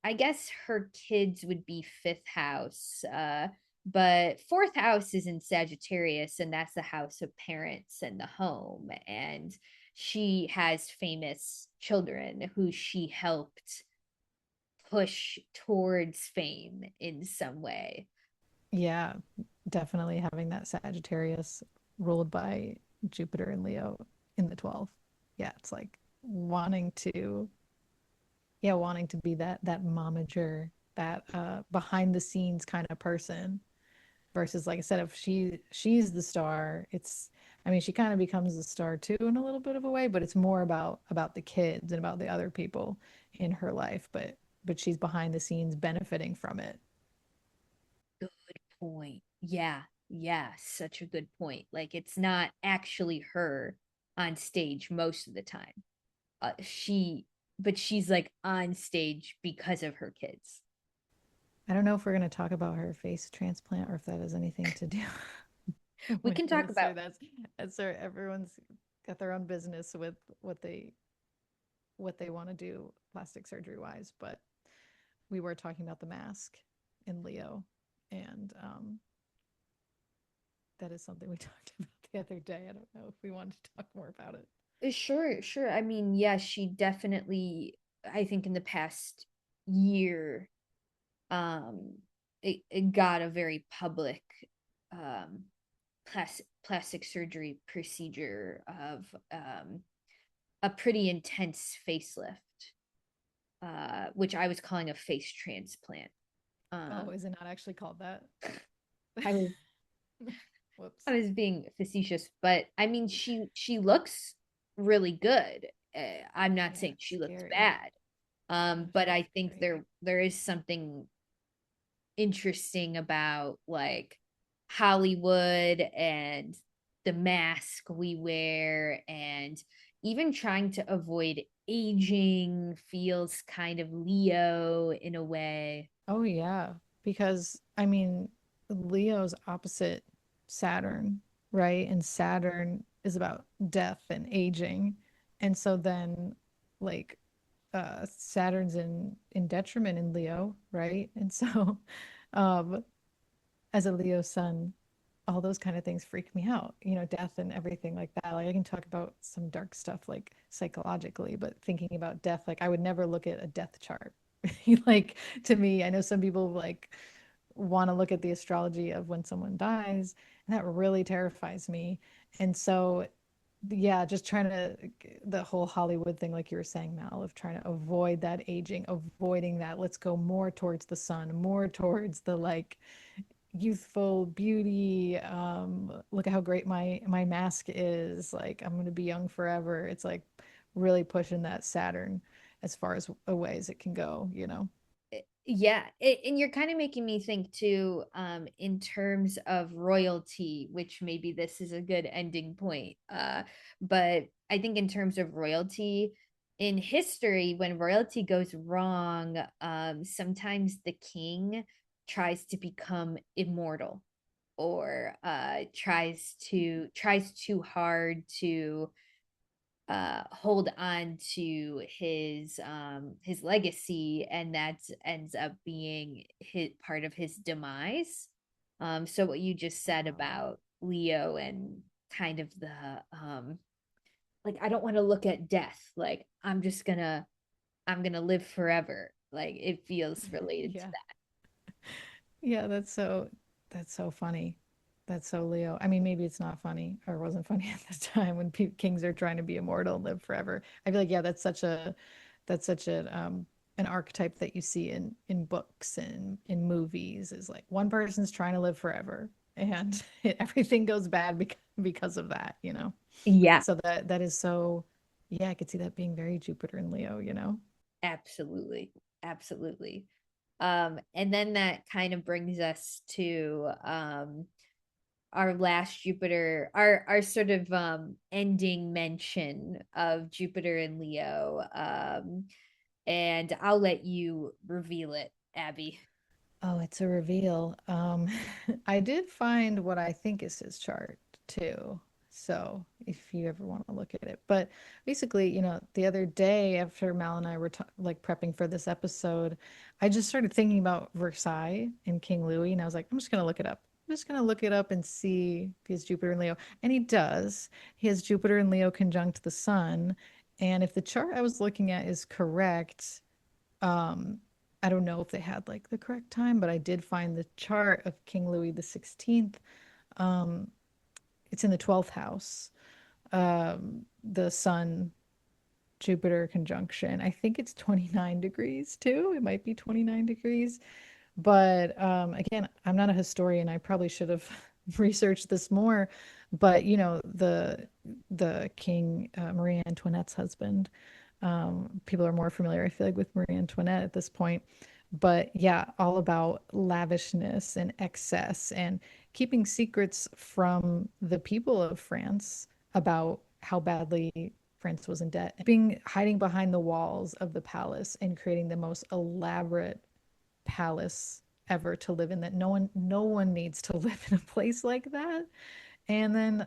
I guess her kids would be fifth house. But fourth house is in Sagittarius, and that's the house of parents and the home. And she has famous children who she helped push towards fame in some way. Yeah, definitely having that Sagittarius ruled by Jupiter and Leo in the 12th. Yeah, it's like wanting to, yeah, wanting to be that momager, that behind the scenes kind of person, versus, like I said, if she's the star, it's, I mean, she kind of becomes the star too in a little bit of a way, but it's more about the kids and about the other people in her life, but she's behind the scenes benefiting from it. Good point. Yeah. Yeah. Such a good point. Like it's not actually her on stage most of the time. She, but she's like on stage because of her kids. I don't know if we're going to talk about her face transplant or if that has anything to do We with can talk this, or about that's her, everyone's got their own business with what they want to do plastic surgery wise, but we were talking about the mask in Leo, and that is something we talked about the other day. I don't know if we wanted to talk more about it. Sure, sure. I mean, yeah, she definitely, I think in the past year, um, it got a very public um plastic surgery procedure of a pretty intense facelift, which I was calling a face transplant. Oh, Um, is it not actually called that? I was Whoops. I was being facetious, but I mean, she looks really good. I'm not Yeah, saying she looks scary. bad. No, But she's I think scary. there is something interesting about like Hollywood and the mask we wear, and even trying to avoid aging feels kind of Leo in a way. Oh yeah, because I mean, Leo's opposite Saturn, right? And Saturn is about death and aging. And so then like Saturn's in detriment in Leo, right? And so um as a Leo sun, all those kind of things freak me out, death and everything like that. Like I can talk about some dark stuff like psychologically, but thinking about death, like I would never look at a death chart. Like, to me, I know some people like want to look at the astrology of when someone dies, and that really terrifies me. And so yeah, just trying to, the whole Hollywood thing, like you were saying, Mal, of trying to avoid that aging, avoiding that. Let's go more towards the sun, more towards the like youthful beauty. Look at how great my mask is. Like I'm gonna be young forever. It's like really pushing that Saturn as far as away as it can go, you know. Yeah, and you're kind of making me think too, in terms of royalty, which maybe this is a good ending point. But I think in terms of royalty in history, when royalty goes wrong, sometimes the king tries to become immortal, or tries too hard to hold on to his legacy, and that ends up being his part of his demise. So what you just said about Leo and kind of the like, I don't want to look at death, like I'm gonna live forever, like it feels related to Yeah. that. Yeah, that's so funny. That's so Leo. I mean, maybe it's not funny or wasn't funny at the time when kings are trying to be immortal and live forever. I feel like yeah, that's such an archetype that you see in books and in movies is like one person's trying to live forever and everything goes bad because of that, you know. Yeah, So that is so yeah, I could see that being very Jupiter and Leo, you know. absolutely, absolutely. And then that kind of brings us to our last Jupiter, our sort of ending mention of Jupiter and Leo. And I'll let you reveal it, Abbie. Oh, it's a reveal. I did find what I think is his chart too. So if you ever want to look at it, but basically, you know, the other day after Mal and I were like prepping for this episode, I just started thinking about Versailles and King Louis, and I was like, I'm just gonna look it up. I'm just gonna look it up and see if he has Jupiter and Leo, and he does. He has Jupiter and Leo conjunct the Sun, and if the chart I was looking at is correct. Um, I don't know if they had like the correct time, but I did find the chart of King Louis the 16th. Um, it's in the 12th house. The Sun Jupiter conjunction. I think it's 29 degrees too. It might be 29 degrees. But again, I'm not a historian. I probably should have researched this more. But you know, the King Marie Antoinette's husband. People are more familiar, I feel like, with Marie Antoinette at this point. But yeah, all about lavishness and excess and keeping secrets from the people of France about how badly France was in debt. Being hiding behind the walls of the palace and creating the most elaborate palace ever to live in that no one needs to live in a place like that. And then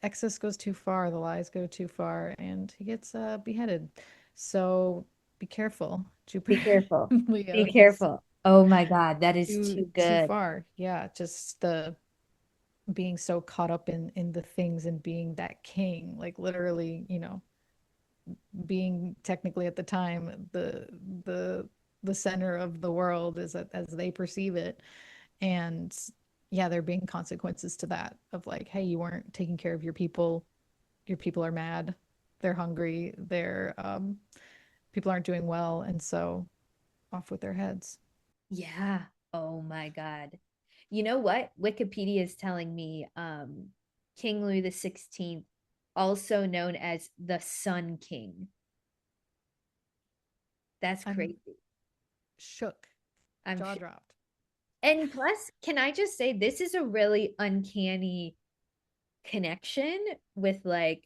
excess goes too far, the lies go too far, and he gets beheaded. So be careful, Be Jupiter careful. and Leo. Be He's careful. Oh my God, that is too too too good. far. Yeah, just the being so caught up in the things and being that king, like literally, you know, being technically at the time the the center of the world as they perceive it. And yeah, there being consequences to that of like, hey, you weren't taking care of your people are mad, they're hungry, they're people aren't doing well, and so off with their heads. Yeah. Oh my God. You know what? Wikipedia is telling me King Louis the 16th, also known as the Sun King. That's I'm crazy. shook, I'm jaw sure. dropped. And plus, can I just say this is a really uncanny connection with like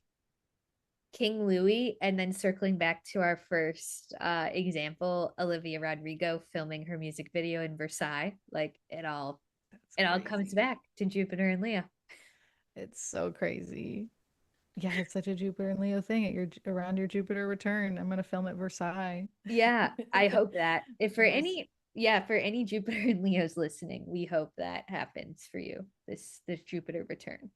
King Louis, and then circling back to our first example, Olivia Rodrigo filming her music video in Versailles. Like That's it all comes crazy. back to Jupiter and Leo. It's so crazy. Yeah, it's such a Jupiter and Leo thing at your around your Jupiter return. I'm gonna film at Versailles. Yeah, I hope that. If for We'll any Yeah, for any Jupiter and Leos listening, we hope that happens for you. This Jupiter return.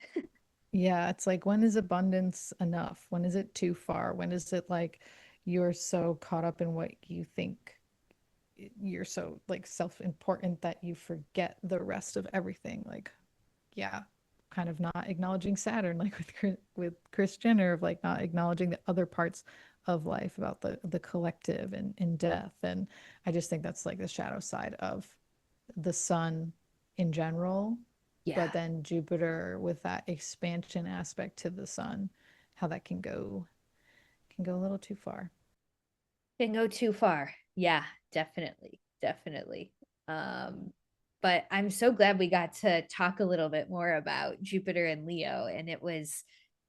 Yeah, it's like when is abundance enough? When is it too far? When is it like you're so caught up in what you think you're so like self-important that you forget the rest of everything? Like, yeah, kind of not acknowledging Saturn, like with Kris Jenner, of like not acknowledging the other parts of life about the collective and death. And I just think that's like the shadow side of the sun in general, Yeah. but then Jupiter with that expansion aspect to the sun, how that can go a little too far. Can go too far. Yeah, definitely. Definitely. Um, but I'm so glad we got to talk a little bit more about Jupiter and Leo, and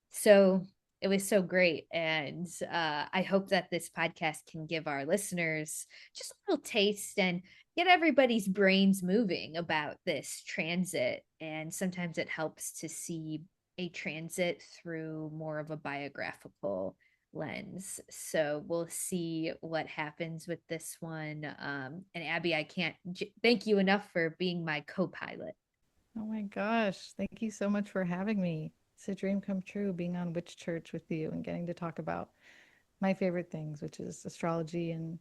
so it was so great. And I hope that this podcast can give our listeners just a little taste and get everybody's brains moving about this transit. And sometimes it helps to see a transit through more of a biographical lens. So we'll see what happens with this one. And Abbie, I can't thank you enough for being my co-pilot. Oh my gosh. Thank you so much for having me. It's a dream come true being on Witch Church with you and getting to talk about my favorite things, which is astrology and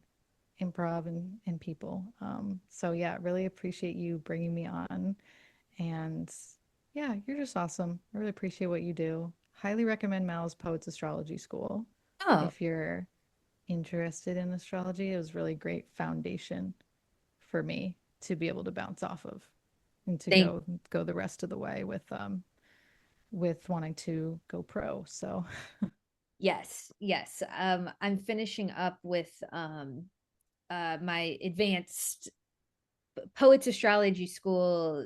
improv and people. So yeah, really appreciate you bringing me on. And yeah, you're just awesome. I really appreciate what you do. Highly recommend Mal's Poets Astrology School Oh, if you're interested in astrology. It was really great foundation for me to be able to bounce off of and to thank go the rest of the way with wanting to go pro. So yes, yes. I'm finishing up with my advanced poets astrology school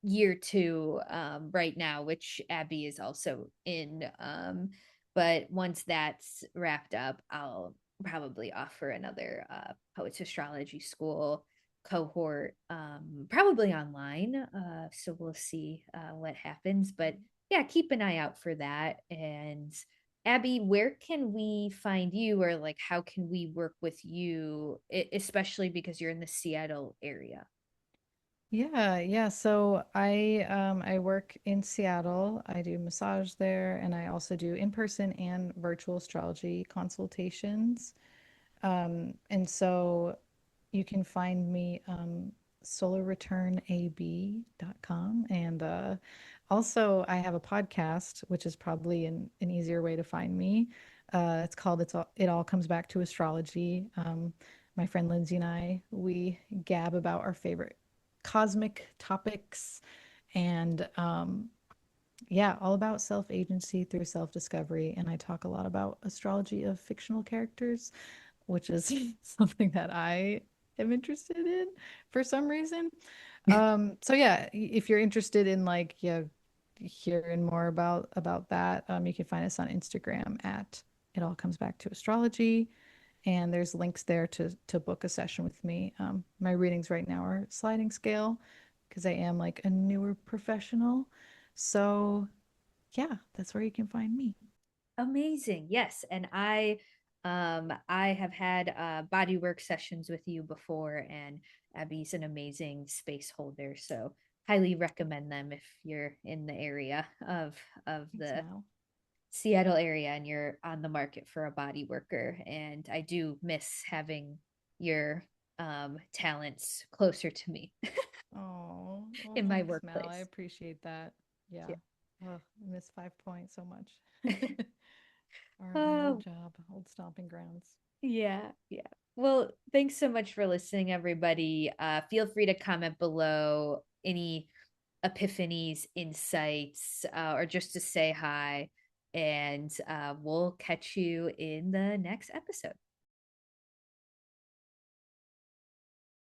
year two right now, which Abbie is also in. But once that's wrapped up, I'll probably offer another poets astrology school cohort, probably online. So we'll see what happens. But yeah, keep an eye out for that. And Abbie, where can we find you, or like how can we work with you, especially because you're in the Seattle area? yeah. So I work in Seattle. I do massage there, and I also do in-person and virtual astrology consultations. And so you can find me solarreturnab.com. And also I have a podcast, which is probably an easier way to find me. It's called It All Comes Back to Astrology. My friend Lindsay and I, we gab about our favorite cosmic topics and yeah, all about self-agency through self-discovery. And I talk a lot about astrology of fictional characters, which is something that I am interested in for some reason. So yeah, if you're interested in like yeah, hearing more about that, you can find us on Instagram at It All Comes Back to Astrology, and there's links there to book a session with me. My readings right now are sliding scale because I am like a newer professional. So yeah, that's where you can find me. Amazing. Yes. And I have had body work sessions with you before, and Abbie's an amazing space holder. So highly recommend them if you're in the area of Thanks, the Mal. Seattle area and you're on the market for a body worker. And I do miss having your talents closer to me Oh, well, in my thanks, Mal. I workplace. appreciate that. Yeah. Yeah. Oh, I miss 5 Point so much. Or my old Oh, job, old stomping grounds. yeah, yeah. Well, thanks so much for listening, everybody. Feel free to comment below any epiphanies, insights, or just to say hi. And we'll catch you in the next episode.